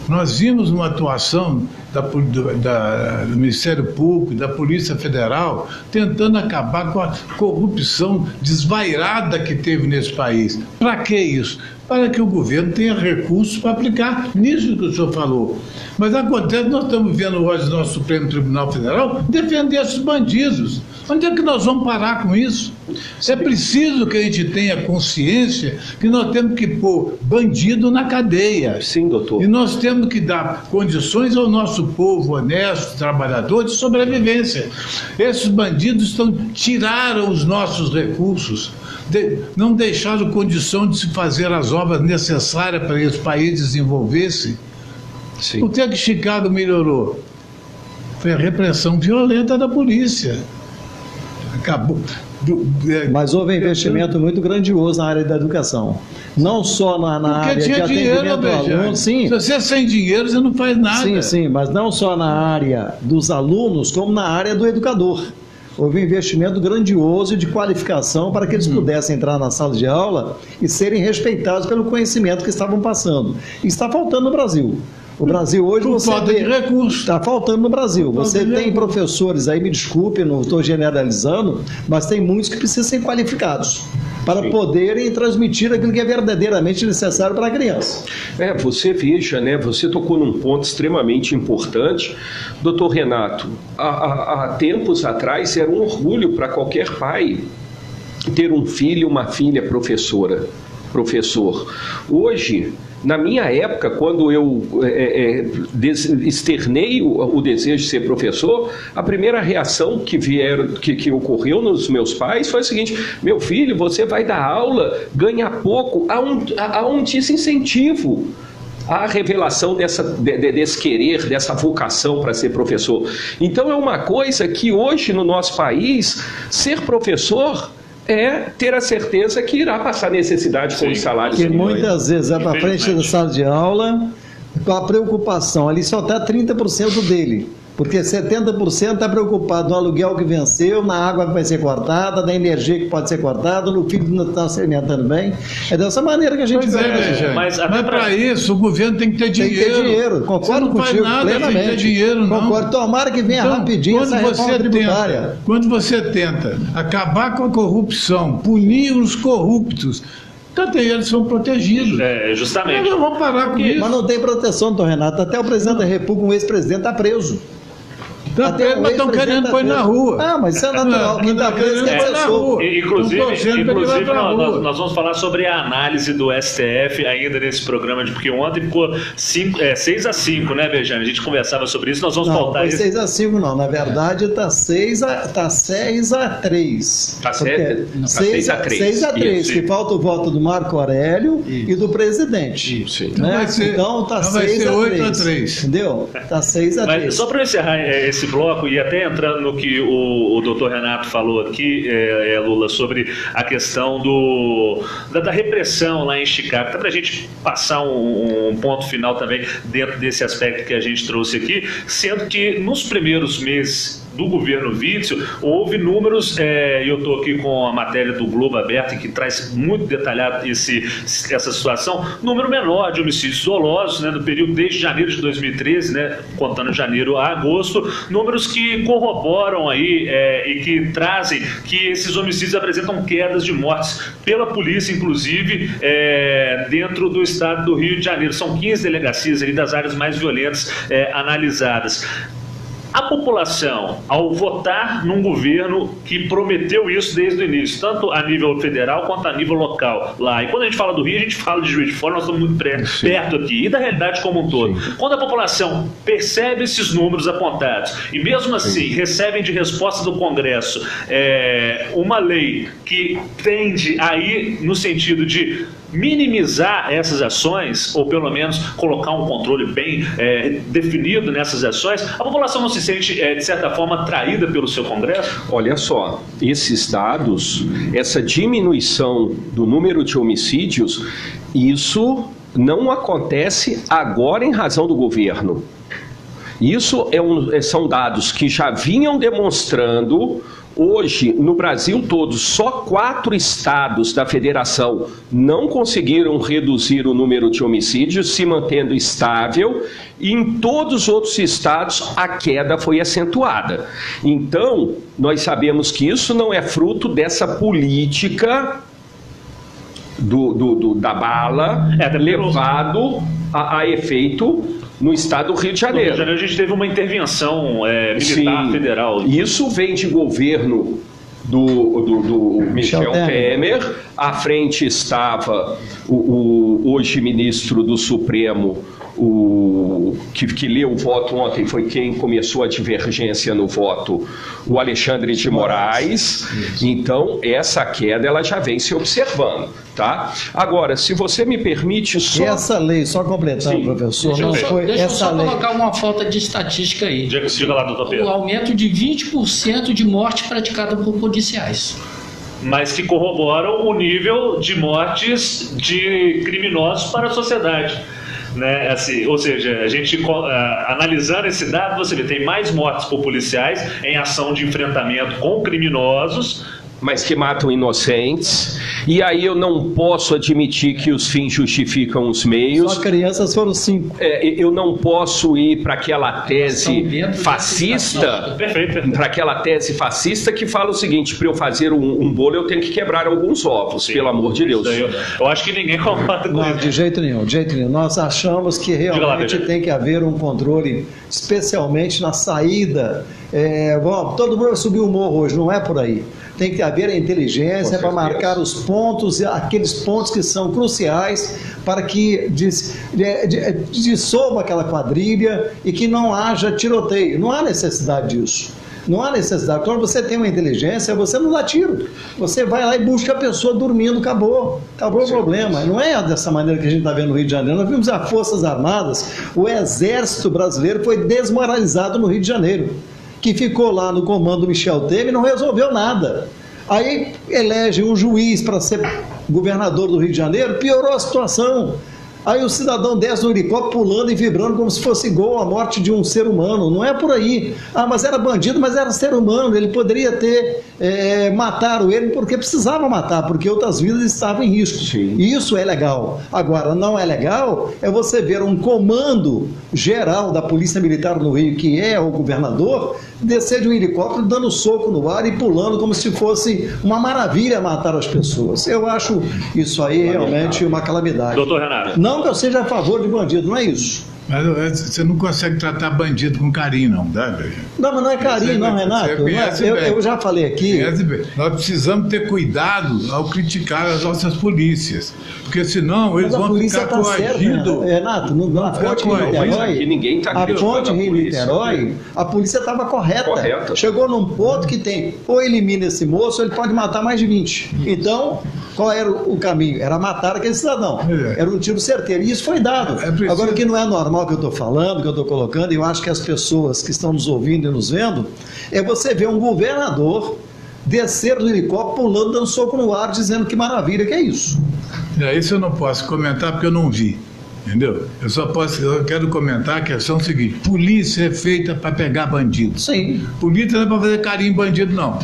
Nós vimos uma atuação do Ministério Público, da Polícia Federal, tentando acabar com a corrupção desvairada que teve nesse país. Para que isso? Para que o governo tenha recursos para aplicar nisso que o senhor falou. Mas acontece, nós estamos vendo hoje o nosso Supremo Tribunal Federal defender esses bandidos. Onde é que nós vamos parar com isso? É preciso que a gente tenha consciência que nós temos que pôr bandido na cadeia. Sim, doutor. E nós temos que dar condições ao nosso povo honesto, trabalhador, de sobrevivência. Esses bandidos tiraram os nossos recursos, não deixaram condição de se fazer as obras necessárias para esse país desenvolver-se. Sim. O que é que Chicago melhorou? Foi a repressão violenta da polícia. Acabou. Mas houve investimento muito grandioso na área da educação. Não só na área de atendimento ao aluno. Sim. Se você é sem dinheiro, você não faz nada. Sim, mas não só na área dos alunos, como na área do educador. Houve um investimento grandioso de qualificação para que eles pudessem entrar na sala de aula e serem respeitados pelo conhecimento que estavam passando. E está faltando no Brasil. O Brasil hoje falta de recursos. Está faltando no Brasil. Você tem professores aí, me desculpe, não estou generalizando, mas tem muitos que precisam ser qualificados para poderem transmitir aquilo que é verdadeiramente necessário para a criança. Você veja, né? Você tocou num ponto extremamente importante. Doutor Renato, há tempos atrás era um orgulho para qualquer pai ter um filho, uma filha professor. Hoje, na minha época, quando eu externei o desejo de ser professor, a primeira reação que ocorreu nos meus pais foi a seguinte: meu filho, você vai dar aula, ganha pouco, há um desincentivo à revelação desse querer, dessa vocação para ser professor. Então é uma coisa que hoje no nosso país, ser professor é ter a certeza que irá passar necessidade com os salários. Que muitas vezes é para frente da sala de aula com a preocupação, ali só está 30% dele, porque 70% está preocupado no aluguel que venceu, na água que vai ser cortada, na energia que pode ser cortada, no filho que não está se alimentando bem. É dessa maneira que a gente vai. Mas para isso o governo tem que ter dinheiro. Tem que ter dinheiro, concordo contigo plenamente. Tem que ter dinheiro, não. Concordo, tomara que venha rapidinho essa reforma tributária. Quando você tenta acabar com a corrupção, punir os corruptos, tanto eles são protegidos. Justamente. Nós vamos parar com isso. Mas não tem proteção, doutor Renato. Até o presidente da República, um ex-presidente, está preso. Mas estão querendo pôr na rua. Mas isso é natural. Quem está preso quer ser solto. Inclusive nós vamos falar sobre a análise do STF ainda nesse programa, porque ontem ficou 6-5, né, Bejane? A gente conversava sobre isso, nós vamos voltar isso. Não, foi 6-5 não. Na verdade, está 6-3. Está 6-3, que falta o voto do Marco Aurélio e do presidente. Isso. Né? Então está 6-3. Entendeu? Está 6-3. Só para encerrar esse bloco, e até entrando no que o doutor Renato falou aqui, Lula, sobre a questão da repressão lá em Chicago, até para a gente passar um ponto final também dentro desse aspecto que a gente trouxe aqui, sendo que nos primeiros meses do governo Witzel, houve números, e eu estou aqui com a matéria do Globo aberta, que traz muito detalhado essa situação, número menor de homicídios dolosos, né, no período desde janeiro de 2013, né, contando janeiro a agosto, números que corroboram aí e que trazem que esses homicídios apresentam quedas de mortes pela polícia, inclusive, dentro do estado do Rio de Janeiro. São 15 delegacias ali das áreas mais violentas analisadas. A população, ao votar num governo que prometeu isso desde o início, tanto a nível federal quanto a nível local lá, e quando a gente fala do Rio, a gente fala de Juiz de Fora, nós estamos muito perto aqui, e da realidade como um todo. Quando a população percebe esses números apontados, e mesmo assim recebem de resposta do Congresso uma lei que tende a ir no sentido de minimizar essas ações, ou pelo menos colocar um controle bem definido nessas ações, a população não se sente, de certa forma, atraída pelo seu Congresso? Olha só, esses dados, essa diminuição do número de homicídios, isso não acontece agora em razão do governo. Isso são dados que já vinham demonstrando Hoje, no Brasil todo, só 4 estados da federação não conseguiram reduzir o número de homicídios, se mantendo estável, e em todos os outros estados a queda foi acentuada. Então, nós sabemos que isso não é fruto dessa política da bala levado a efeito no estado do Rio de Janeiro. No Rio de Janeiro a gente teve uma intervenção militar federal. Isso vem de governo do Michel Temer. À frente estava o hoje ministro do Supremo, que leu o voto ontem, foi quem começou a divergência no voto, o Alexandre de Moraes. Então, essa queda ela já vem se observando, tá? Agora, se você me permite só... Essa lei, só completando, professor, deixa eu só colocar uma falta de estatística aí. Diga lá, doutor Pedro. O aumento de 20% de morte praticada por policiais. Mas que corroboram o nível de mortes de criminosos para a sociedade. Né? Assim, ou seja, a gente analisando esse dado, você vê, tem mais mortes por policiais em ação de enfrentamento com criminosos, mas que matam inocentes, e aí eu não posso admitir que os fins justificam os meios. Só crianças foram 5. Eu não posso ir para aquela tese fascista, para aquela tese fascista que fala o seguinte: para eu fazer um bolo eu tenho que quebrar alguns ovos, pelo amor de Deus. Eu acho que ninguém concorda com isso. De jeito nenhum, de jeito nenhum. Nós achamos que realmente tem que haver um controle, especialmente na saída. Todo mundo subiu o morro hoje, não é por aí. Tem que haver a inteligência para marcar os pontos, aqueles pontos que são cruciais para que dissolva aquela quadrilha e que não haja tiroteio. Não há necessidade disso. Não há necessidade. Quando você tem uma inteligência, você não dá tiro. Você vai lá e busca a pessoa dormindo, acabou. Acabou o problema. Não é dessa maneira que a gente está vendo no Rio de Janeiro. Nós vimos as Forças Armadas, o Exército Brasileiro foi desmoralizado no Rio de Janeiro, que ficou lá no comando do Michel Temer e não resolveu nada. Aí elege um juiz para ser governador do Rio de Janeiro, piorou a situação. Aí o cidadão desce no helicóptero pulando e vibrando como se fosse igual à morte de um ser humano. Não é por aí. Mas era bandido, mas era ser humano. Ele poderia ter matado ele porque precisava matar, porque outras vidas estavam em risco. Sim. Isso é legal. Agora, não é legal é você ver um comando geral da Polícia Militar no Rio, que é o governador, descer de um helicóptero dando soco no ar e pulando como se fosse uma maravilha matar as pessoas. Eu acho isso aí realmente uma calamidade. Doutor Renato. Não que eu seja a favor de bandido, não é isso. Mas você não consegue tratar bandido com carinho, não, tá? Não, mas não é carinho, não, Renato. Eu já falei aqui. Nós precisamos ter cuidado ao criticar as nossas polícias, porque senão eles vão ficar coagidos. Renato, a Ponte Rio-Niterói, a polícia estava correta. Chegou num ponto que tem, ou elimina esse moço, ou ele pode matar mais de 20. Então, qual era o caminho? Era matar aquele cidadão. Era um tiro certeiro. E isso foi dado. Agora, o que não é normal que eu estou falando, que eu estou colocando, e eu acho que as pessoas que estão nos ouvindo e nos vendo, é você ver um governador descer do helicóptero pulando, dando soco no ar, dizendo que maravilha que é isso. Isso eu não posso comentar porque eu não vi, entendeu? Eu quero comentar a questão seguinte: polícia é feita para pegar bandido. Sim. Polícia não é para fazer carinho em bandido, não.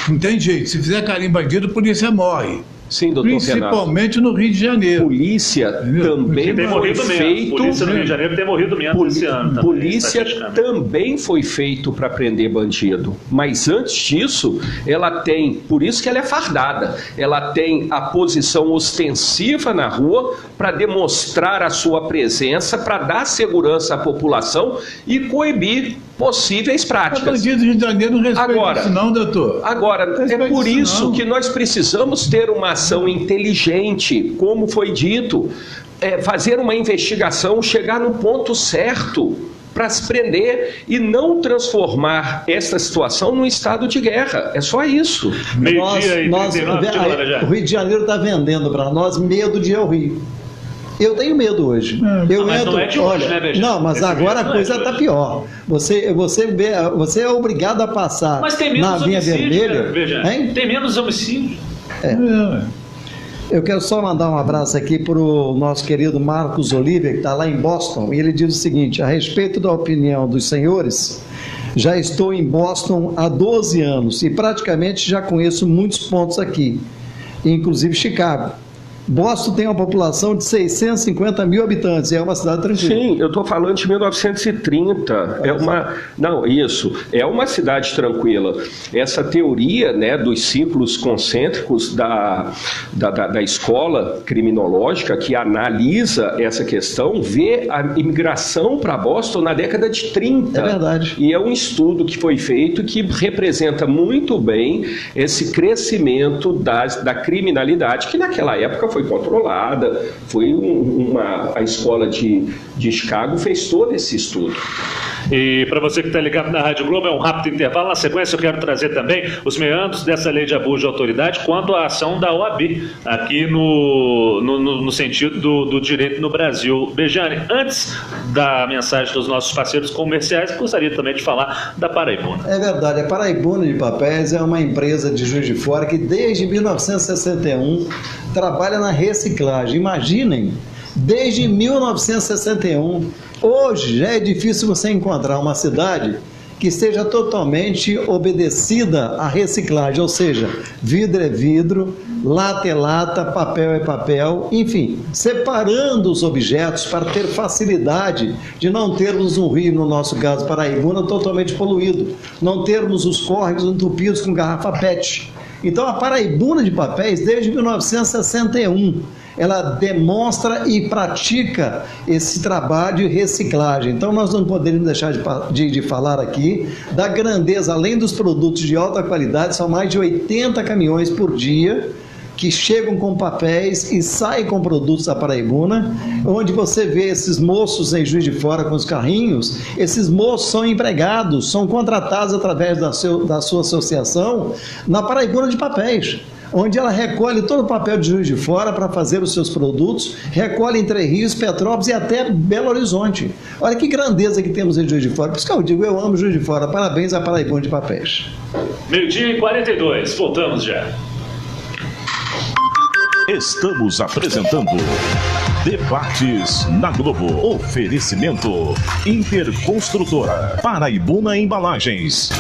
Não tem jeito. Se fizer carinho em bandido, a polícia morre. Sim, doutor Principalmente Renato. No Rio de Janeiro. Polícia também foi feito... Polícia no Rio de Janeiro tem morrido menos esse ano. Polícia também foi feito para prender bandido. Mas antes disso, ela tem... Por isso que ela é fardada. Ela tem a posição ostensiva na rua para demonstrar a sua presença, para dar segurança à população e coibir possíveis práticas. O bandido do Rio de Janeiro não respeita isso não, doutor. Agora, é por isso que nós precisamos ter uma ação inteligente, como foi dito, fazer uma investigação, chegar no ponto certo para se prender e não transformar esta situação num estado de guerra. É só isso. Meio-dia e 39, o Rio de Janeiro está vendendo para nós medo de ir ao Rio. Eu tenho medo hoje. Mas não é de hoje, né, Beijão? Não, mas agora a coisa está pior. Você é obrigado a passar na linha vermelha. Tem menos homicídio. Eu quero só mandar um abraço aqui para o nosso querido Marcos Oliveira, que está lá em Boston, e ele diz o seguinte: a respeito da opinião dos senhores, Já estou em Boston há 12 anos e praticamente já conheço muitos pontos aqui, inclusive Chicago. Boston tem uma população de 650 mil habitantes, é uma cidade tranquila. Sim, eu estou falando de 1930, é uma cidade tranquila. Essa teoria, né, dos círculos concêntricos da escola criminológica que analisa essa questão, vê a imigração para Boston na década de 30. É verdade. E é um estudo que foi feito que representa muito bem esse crescimento da criminalidade, que naquela época foi controlada, a escola de Chicago fez todo esse estudo. E para você que está ligado na Rádio Globo, é um rápido intervalo. Na sequência eu quero trazer também os meandros dessa lei de abuso de autoridade quanto à ação da OAB aqui no sentido do direito no Brasil. Bejane, antes da mensagem dos nossos parceiros comerciais, gostaria também de falar da Paraibuna. É verdade, a Paraibuna de Papéis é uma empresa de Juiz de Fora que desde 1961 trabalha na reciclagem. Imaginem, desde 1961, hoje já é difícil você encontrar uma cidade que esteja totalmente obedecida à reciclagem, ou seja, vidro é vidro, lata é lata, papel é papel, enfim, separando os objetos para ter facilidade de não termos um rio, no nosso caso Paraibuna, totalmente poluído, não termos os córregos entupidos com garrafa PET. Então a Paraibuna de Papéis, desde 1961, ela demonstra e pratica esse trabalho de reciclagem. Então nós não poderíamos deixar de falar aqui da grandeza, além dos produtos de alta qualidade, são mais de 80 caminhões por dia que chegam com papéis e saem com produtos da Paraibuna, onde você vê esses moços em Juiz de Fora com os carrinhos. Esses moços são empregados, são contratados através da sua associação na Paraibuna de Papéis, onde ela recolhe todo o papel de Juiz de Fora para fazer os seus produtos, recolhe Entre Rios, Petrópolis e até Belo Horizonte. Olha que grandeza que temos em Juiz de Fora. Por isso que eu digo, eu amo Juiz de Fora. Parabéns à Paraibuna de Papéis. 12h42, voltamos já. Estamos apresentando Debates na Globo. Oferecimento Interconstrutora, Paraibuna Embalagens.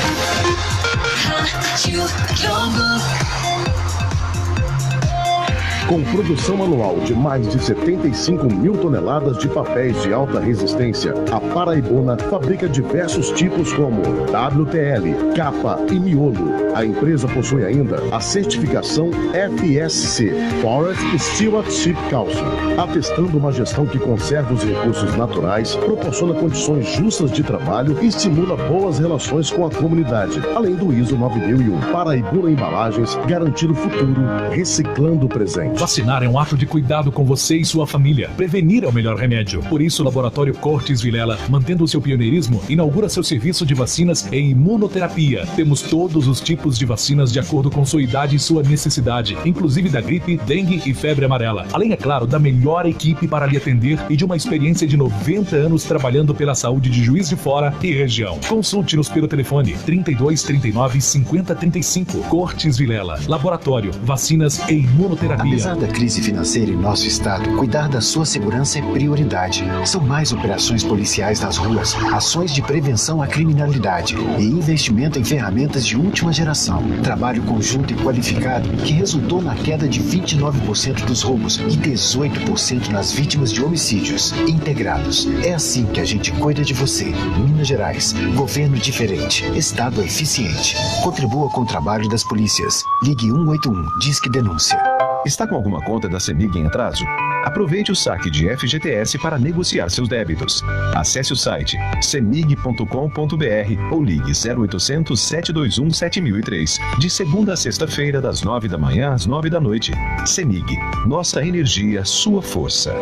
Com produção anual de mais de 75 mil toneladas de papéis de alta resistência, a Paraibuna fabrica diversos tipos como WTL, capa e miolo. A empresa possui ainda a certificação FSC, Forest Stewardship Council, atestando uma gestão que conserva os recursos naturais, proporciona condições justas de trabalho e estimula boas relações com a comunidade, além do ISO 9001. Paraibuna Embalagens, garantindo o futuro, reciclando o presente. Vacinar é um ato de cuidado com você e sua família. Prevenir é o melhor remédio. Por isso, o Laboratório Cortes Vilela, mantendo o seu pioneirismo, inaugura seu serviço de vacinas e imunoterapia. Temos todos os tipos de vacinas de acordo com sua idade e sua necessidade, inclusive da gripe, dengue e febre amarela. Além, é claro, da melhor equipe para lhe atender e de uma experiência de 90 anos trabalhando pela saúde de Juiz de Fora e região. Consulte-nos pelo telefone 32 39 50 35. Cortes Vilela, Laboratório, Vacinas e Imunoterapia. Apesar da crise financeira em nosso estado, cuidar da sua segurança é prioridade. São mais operações policiais nas ruas, ações de prevenção à criminalidade e investimento em ferramentas de última geração. Trabalho conjunto e qualificado que resultou na queda de 29% dos roubos e 18% nas vítimas de homicídios. Integrados. É assim que a gente cuida de você. Minas Gerais. Governo diferente. Estado eficiente. Contribua com o trabalho das polícias. Ligue 181. Disque Denúncia. Está com alguma conta da CEMIG em atraso? Aproveite o saque de FGTS para negociar seus débitos. Acesse o site cemig.com.br ou ligue 0800 721 7003, de segunda a sexta-feira, das 9 da manhã às 9 da noite. CEMIG, nossa energia, sua força.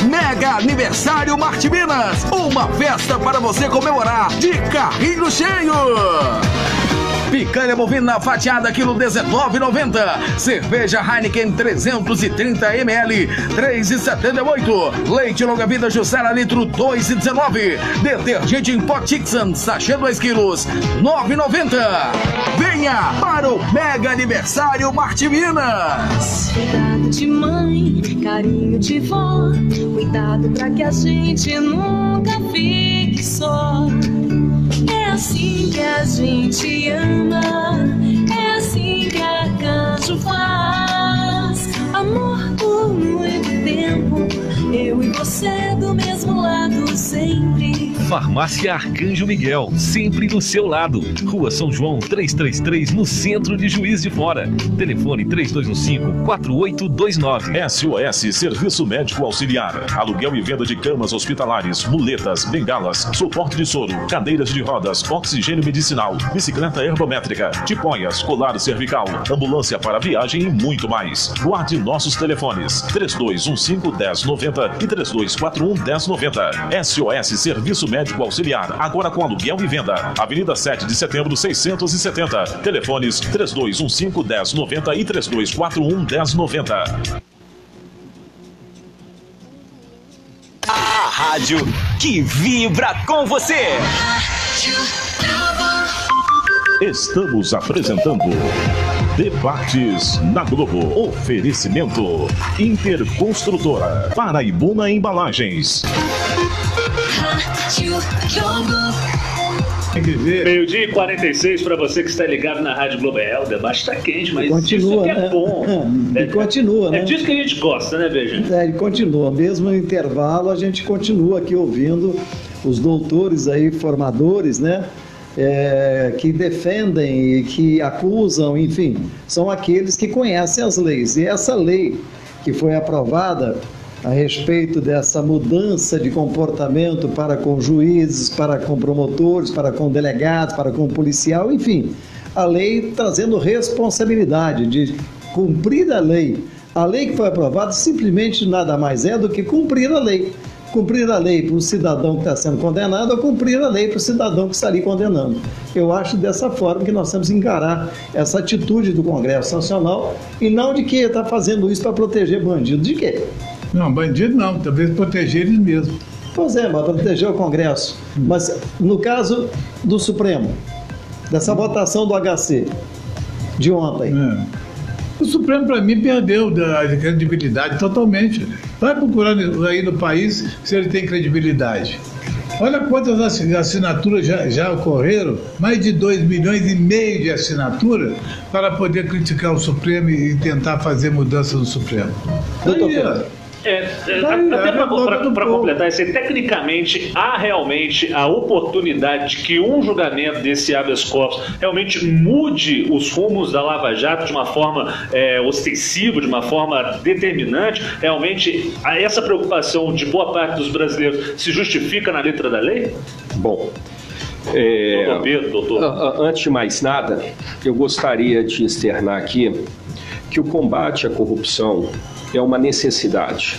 Mega Aniversário Marte Minas, uma festa para você comemorar de carrinho cheio. Picanha bovina fatiada quilo R$19,90. Cerveja Heineken 330 ml 3,78. Leite longa vida Jussara litro 2,19. Detergente em pó Tixan sachê 2 quilos 9,90. Venha para o mega aniversário Martiminas. Cuidado de mãe, carinho de vó, cuidado pra que a gente nunca fique só. É assim que a gente ama, é assim que Arcanjo faz. Amor por muito tempo, eu e você do mesmo lado sempre. Farmácia Arcanjo Miguel, sempre do seu lado. Rua São João 333, no centro de Juiz de Fora. Telefone 3215-4829. SOS Serviço Médico Auxiliar. Aluguel e venda de camas hospitalares, muletas, bengalas, suporte de soro, cadeiras de rodas, oxigênio medicinal, bicicleta ergométrica, tipóias, colar cervical, ambulância para viagem e muito mais. Guarde nossos telefones 3215-1090 e 3241-1090. SOS Serviço Médico Auxiliar, agora com aluguel e venda. Avenida 7 de Setembro 670. Telefones 3215-1090 e 3241-1090. A rádio que vibra com você. Estamos apresentando Debates na Globo. Oferecimento Interconstrutora, Paraibuna Embalagens. Meio-dia e 46 para você que está ligado na Rádio Globo. O debate está quente, mas continua, isso aqui é né? bom. E continua, né? É disso que a gente gosta, né, Beija? Ele continua. Mesmo no intervalo, a gente continua aqui ouvindo os doutores aí, formadores, né? Que defendem e que acusam, enfim, são aqueles que conhecem as leis. E essa lei que foi aprovada a respeito dessa mudança de comportamento para com juízes, para com promotores, para com delegados, para com policial, enfim, a lei trazendo responsabilidade de cumprir a lei. A lei que foi aprovada simplesmente nada mais é do que cumprir a lei. Cumprir a lei para o cidadão que está sendo condenado ou cumprir a lei para o cidadão que está ali condenando. Eu acho dessa forma que nós temos que encarar essa atitude do Congresso Nacional e não de que está fazendo isso para proteger bandido. De quê? Não, bandido não, talvez proteger eles mesmos. Pois é, para proteger o Congresso. Mas no caso do Supremo, dessa votação do HC de ontem. O Supremo, para mim, perdeu a credibilidade totalmente. Vai procurando aí no país se ele tem credibilidade. Olha quantas assinaturas já ocorreram, mais de 2,5 milhões de assinaturas para poder criticar o Supremo e tentar fazer mudança no Supremo. Até para completar isso aí, tecnicamente há realmente a oportunidade de que um julgamento desse habeas corpus realmente mude os rumos da Lava Jato de uma forma ostensiva, de uma forma determinante. Realmente essa preocupação de boa parte dos brasileiros se justifica na letra da lei? Bom, doutor Pedro, doutor. Antes de mais nada, eu gostaria de externar aqui que o combate à corrupção é uma necessidade,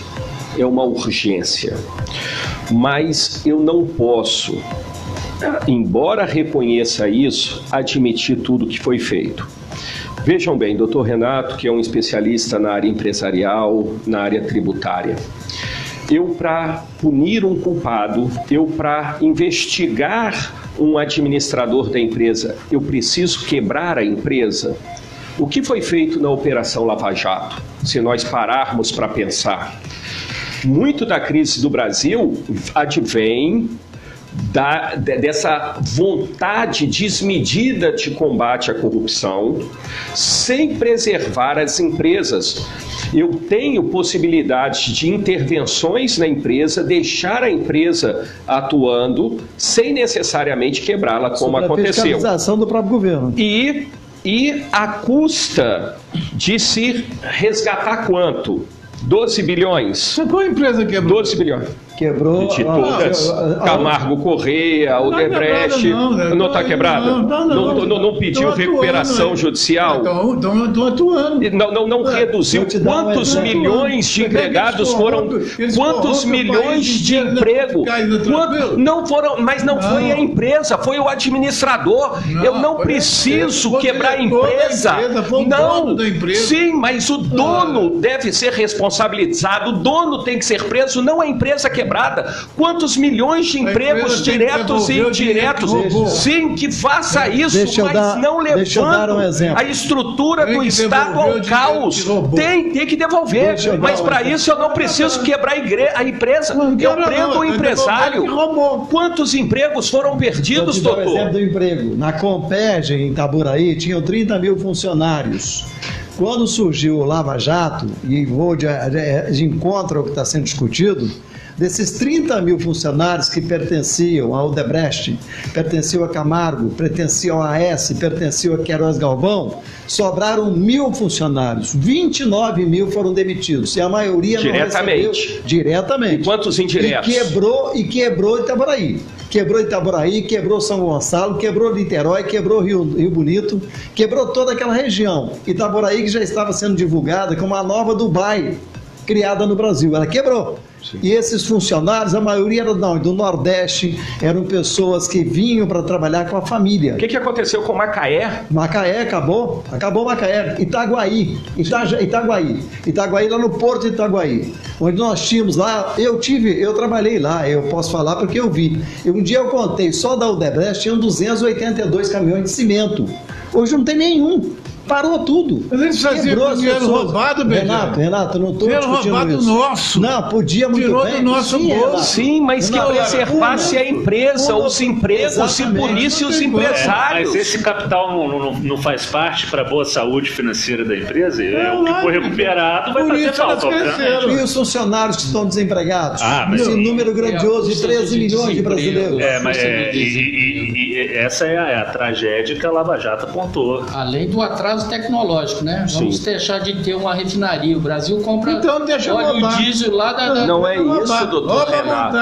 é uma urgência, mas eu não posso, embora reconheça isso, admitir tudo que foi feito. Vejam bem, doutor Renato, que é um especialista na área empresarial, na área tributária, para punir um culpado, para investigar um administrador da empresa, eu preciso quebrar a empresa. O que foi feito na Operação Lava Jato? Se nós pararmos para pensar, muito da crise do Brasil advém dessa vontade desmedida de combate à corrupção, sem preservar as empresas. Eu tenho possibilidade de intervenções na empresa, deixar a empresa atuando, sem necessariamente quebrá-la, como aconteceu. A fiscalização do próprio governo. E a custa de se resgatar quanto? 12 bilhões. Qual empresa quebrou? 12 bilhões. Quebrou. De todas. Camargo Correia, Odebrecht. Não está quebrada? Não pediu recuperação judicial? Estão atuando. Não reduziu. Quantos milhões de empregados foram? Quantos milhões de emprego? Não foram, mas não foi a empresa, foi o administrador. Eu não preciso quebrar a empresa. Não. Sim, mas o dono deve ser responsabilizado. O dono tem que ser preso, não a empresa quebrada. Quantos milhões de empregos diretos e indiretos? Sim, que faça isso, mas não levando a estrutura do Estado ao caos. Tem que devolver. Mas para isso eu não preciso quebrar a empresa. Eu prendo o empresário. Quantos empregos foram perdidos, doutor? Por exemplo do emprego. Na Compeg, em Itaboraí, tinham 30 mil funcionários. Quando surgiu o Lava Jato, e vou de encontro ao que está sendo discutido, desses 30 mil funcionários que pertenciam ao Odebrecht, pertenciam a Camargo, pertenciam à AES, pertenciam a Queiroz Galvão, sobraram 1.000 funcionários. 29 mil foram demitidos. E a maioria diretamente. Não recebeu diretamente. E quantos indiretos? E quebrou Itaboraí. Quebrou Itaboraí, quebrou São Gonçalo, quebrou Niterói, quebrou Rio Bonito, quebrou toda aquela região. Itaboraí que já estava sendo divulgada como a nova Dubai, criada no Brasil. Ela quebrou. Sim. E esses funcionários, a maioria era do Nordeste, eram pessoas que vinham para trabalhar com a família. O que aconteceu com Macaé? Macaé acabou Macaé. Itaguaí, lá no Porto de Itaguaí, onde nós tínhamos lá, eu trabalhei lá, eu posso falar porque eu vi. Um dia eu contei, só da Odebrecht tinham 282 caminhões de cimento. Hoje não tem nenhum. Parou tudo. Mas eles faziam dinheiro roubado, Renato, não estou discutindo roubado isso. Nosso. Não, podia muito Tirou bem. Do nosso bolso. Sim, mas que preservasse a empresa, os empregos, e punisse os empresários. Mas esse capital não faz parte para a boa saúde financeira da empresa? O que foi recuperado vai fazer falta. E os funcionários que estão desempregados? Esse número grandioso de 13 milhões de brasileiros. Essa é a tragédia que a Lava Jato apontou. Além do atraso tecnológico, né? Vamos deixar de ter uma refinaria. O Brasil compra óleo diesel lá da... Não é isso, doutor Renato.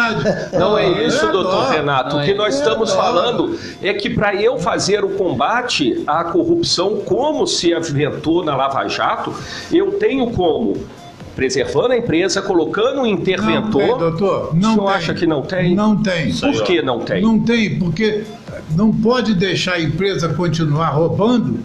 Não é isso, doutor Renato. O que nós estamos falando é que para eu fazer o combate à corrupção, como se aventou na Lava Jato, eu tenho como... preservando a empresa, colocando um interventor. Não tem, doutor. O senhor acha que não tem? Não tem. Por que não tem? Não tem, porque não pode deixar a empresa continuar roubando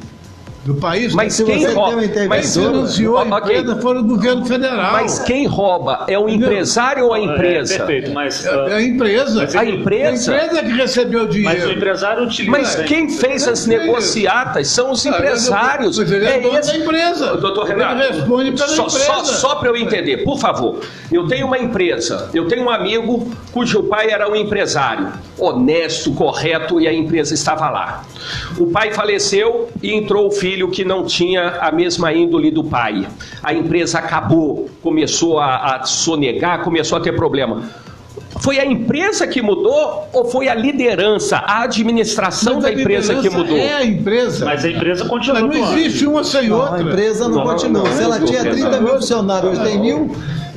do país. Mas quem rouba? Mas financiou a empresa foi o governo federal. Mas quem rouba é o empresário ou a empresa? Perfeito, mas... É a empresa. A empresa? A empresa que recebeu o dinheiro. Mas o empresário utiliza... Mas quem fez as negociatas são os empresários. Da empresa. Doutor Renato, ele responde pela empresa. Só para eu entender, por favor. Eu tenho uma empresa, eu tenho um amigo cujo pai era um empresário, honesto, correto, e a empresa estava lá. O pai faleceu e entrou o filho que não tinha a mesma índole do pai. A empresa acabou, começou a sonegar, começou a ter problema. Foi a empresa que mudou ou foi a liderança, a administração da empresa que mudou? É a empresa. Mas a empresa continua. Não existe uma sem outra. A empresa não continua. Se ela tinha 30 mil funcionários, hoje tem 1.000...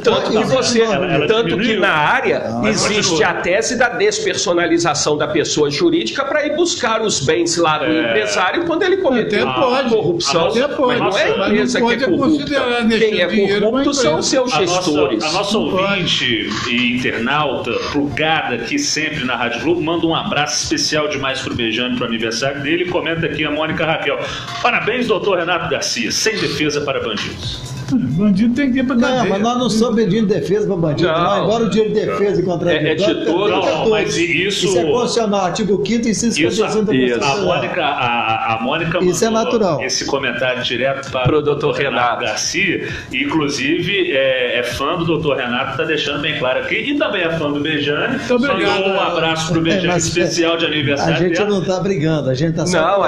Tanto que na área existe a tese da despersonalização da pessoa jurídica para ir buscar os bens lá do empresário quando ele cometeu corrupção. Mas não é a empresa que é corrupta. Quem é corrupto são os seus gestores. A nossa ouvinte e internauta, plugada aqui sempre na Rádio Globo, manda um abraço especial demais pro Bejane, pro aniversário dele, e comenta aqui a Mônica Raquel. Parabéns, doutor Renato Garcia, sem defesa para bandidos. Bandido tem que ir pra cadeia. Não, mas nós não somos pedindo defesa para bandido. Não. Embora o direito de defesa e contraditório... É de todos. Mas isso é constitucional, artigo 5º, inciso 55 da Constituição. A Mônica isso é natural. Esse comentário direto para o doutor Renato Garcia. Inclusive, é fã do doutor Renato, está deixando bem claro aqui. E também é fã do Bejane. Obrigado. Um abraço para o Bejane, especial de aniversário. A gente não está brigando, a gente está só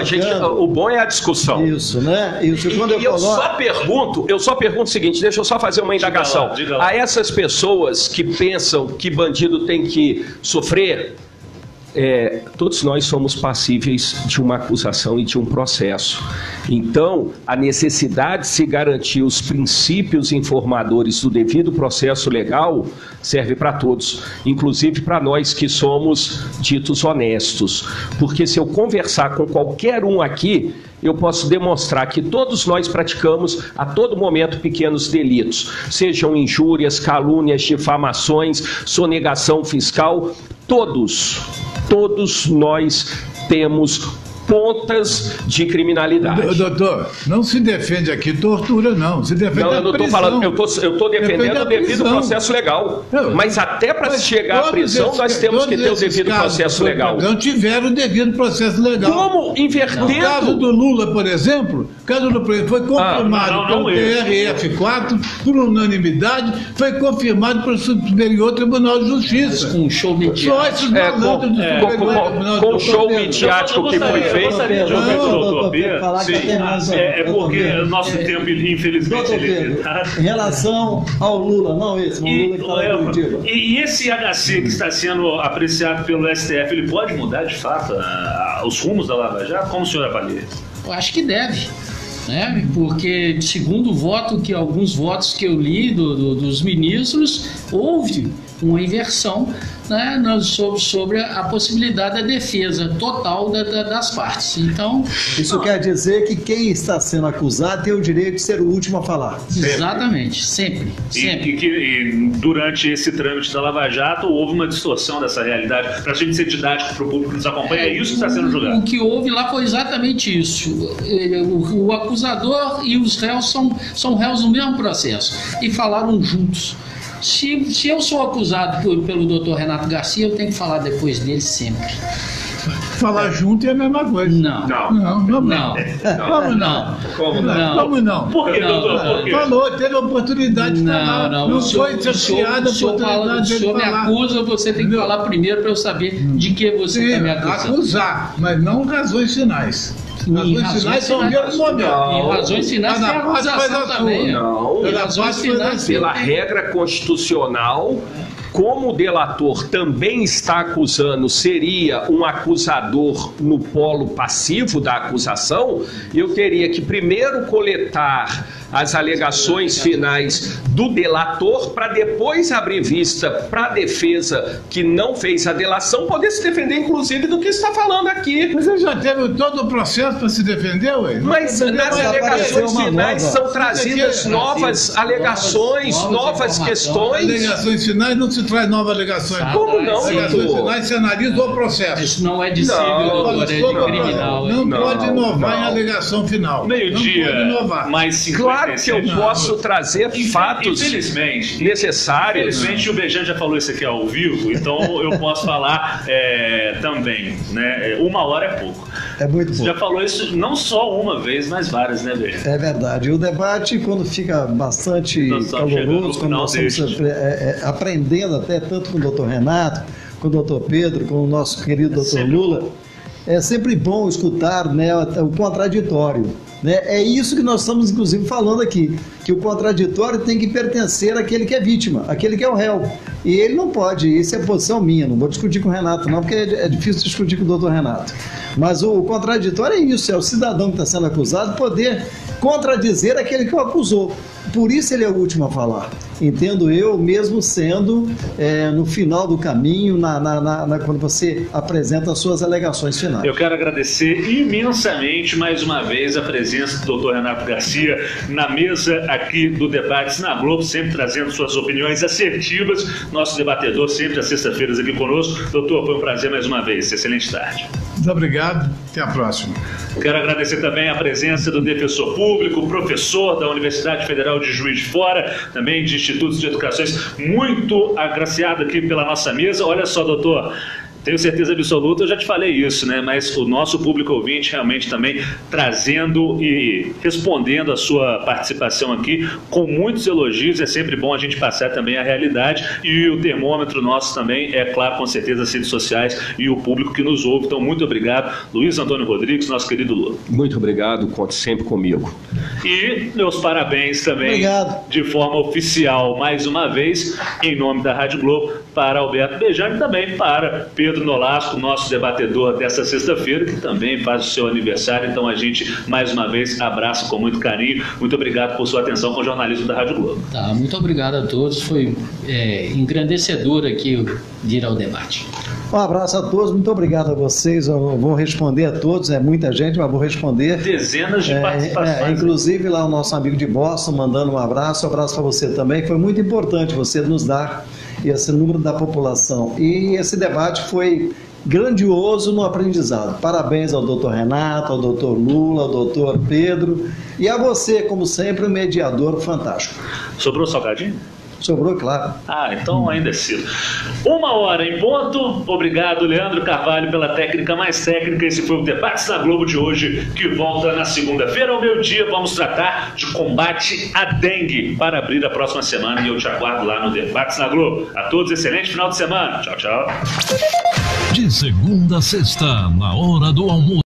o bom é a discussão. Isso, né? Isso. Quando eu só pergunto o seguinte, deixa eu só fazer uma indagação. Diga lá. A essas pessoas que pensam que bandido tem que sofrer, todos nós somos passíveis de uma acusação e de um processo. Então, a necessidade de se garantir os princípios informadores do devido processo legal serve para todos, inclusive para nós que somos ditos honestos. Porque se eu conversar com qualquer um aqui, eu posso demonstrar que todos nós praticamos a todo momento pequenos delitos, sejam injúrias, calúnias, difamações, sonegação fiscal, todos nós temos pontas de criminalidade. Doutor, não se defende aqui tortura, não. Se defende não, eu não estou falando, eu estou defendendo o devido processo legal. Mas até para se chegar à prisão, nós temos que ter o devido processo legal. Não tiveram o devido processo legal. Como invertendo? No caso do Lula, por exemplo, foi confirmado pelo TRF4, por unanimidade, foi confirmado pelo Superior Tribunal de Justiça. Com um show midiático. Com o show midiático que foi feito. Eu gostaria de ouvir o doutor Pedro. Porque o nosso tempo, infelizmente, ele é limitado. Em relação ao Lula, não esse, mas o Lula que está em Curitiba. E esse HC que está sendo apreciado pelo STF, ele pode mudar de fato os rumos da Lava Jato? Como o senhor avalia? Eu acho que deve. Né? Porque, segundo alguns votos que eu li dos ministros, houve uma inversão, né, sobre a possibilidade da defesa total das partes. Então, isso quer dizer que quem está sendo acusado tem o direito de ser o último a falar. Exatamente, sempre. E durante esse trâmite da Lava Jato houve uma distorção dessa realidade. Para a gente ser didático para o público que nos acompanha, é isso que está sendo julgado. O que houve lá foi exatamente isso. O acusador e os réus são réus no mesmo processo e falaram juntos. Se eu sou acusado pelo doutor Renato Garcia, eu tenho que falar depois dele sempre. Falar junto é a mesma coisa. Não. Como não? Por que, doutor? Por quê? Falou, teve a oportunidade de falar. Não foi cerceada a oportunidade de falar. O senhor me acusa, você tem que falar primeiro para eu saber de que você está me acusando. Acusar, mas não razões finais. Razões finais são o mesmo momento. Em razões finais tem acusação também. Não, pela regra constitucional, como o delator também está acusando, seria um acusador no polo passivo da acusação, eu teria que primeiro coletar as alegações finais do delator para depois abrir vista para a defesa que não fez a delação poder se defender, inclusive, do que está falando aqui. Mas ele já teve todo o processo para se defender, ué? Mas nas alegações finais são trazidas novas alegações, novas questões. Alegações finais não se traz novas alegações. Como não, alegações finais se analisa o processo. Isso não é de doutor, é de criminal. Não pode inovar em alegação final. Meio-dia, mais 50. Claro que eu posso trazer fatos necessários. Infelizmente o Bejan já falou isso aqui ao vivo, então eu posso falar também, né? 1 hora é pouco. É muito pouco. Já falou isso não só uma vez, mas várias, né, Bejan? É verdade. O debate, quando fica bastante caloroso, quando nós estamos aprendendo até tanto com o doutor Renato, com o doutor Pedro, com o nosso querido doutor Lula, é sempre bom escutar, né, o contraditório. Né? É isso que nós estamos, inclusive, falando aqui, que o contraditório tem que pertencer àquele que é vítima, àquele que é o réu. E ele não pode, isso é posição minha, não vou discutir com o Renato não, porque é difícil discutir com o doutor Renato. Mas o contraditório é isso, é o cidadão que está sendo acusado poder contradizer aquele que o acusou. Por isso ele é o último a falar. Entendo eu, mesmo sendo no final do caminho, quando você apresenta as suas alegações finais. Eu quero agradecer imensamente, mais uma vez, a presença do Dr. Renato Garcia na mesa aqui do Debates na Globo, sempre trazendo suas opiniões assertivas. Nosso debatedor, sempre às sextas-feiras aqui conosco. Doutor, foi um prazer mais uma vez. Excelente tarde. Muito obrigado. Até a próxima. Quero agradecer também a presença do defensor público, professor da Universidade Federal de Juiz de Fora, também de institutos de educações, muito agraciado aqui pela nossa mesa. Olha só, doutor, tenho certeza absoluta, eu já te falei isso, né? Mas o nosso público ouvinte realmente também trazendo e respondendo a sua participação aqui com muitos elogios. É sempre bom a gente passar também a realidade, e o termômetro nosso também é, claro, com certeza, as redes sociais e o público que nos ouve. Então, muito obrigado, Luiz Antônio Rodrigues, nosso querido Lula. Muito obrigado, conte sempre comigo. E meus parabéns também. Obrigado. De forma oficial, mais uma vez, em nome da Rádio Globo, para Alberto Bejar e também para Pedro Nolasco, nosso debatedor dessa sexta-feira, que também faz o seu aniversário. Então a gente, mais uma vez, abraça com muito carinho. Muito obrigado por sua atenção com o jornalismo da Rádio Globo. Tá, muito obrigado a todos. Foi engrandecedor aqui vir ao debate. Um abraço a todos, muito obrigado a vocês. Eu vou responder a todos, é muita gente, mas vou responder. Dezenas de participações. Inclusive lá o nosso amigo de Boston mandando um abraço para você também, que foi muito importante você nos dar esse número da população. E esse debate foi grandioso no aprendizado. Parabéns ao doutor Renato, ao doutor Lula, ao doutor Pedro e a você, como sempre, um mediador fantástico. Sobrou salgadinho? Sobrou, claro. Ah, então ainda é cedo. 1h em ponto. Obrigado, Leandro Carvalho, pela técnica mais técnica. Esse foi o Debates na Globo de hoje, que volta na segunda-feira ao meio-dia. Vamos tratar de combate à dengue para abrir a próxima semana. E eu te aguardo lá no Debates na Globo. A todos, excelente final de semana. Tchau, tchau. De segunda a sexta, na hora do almoço.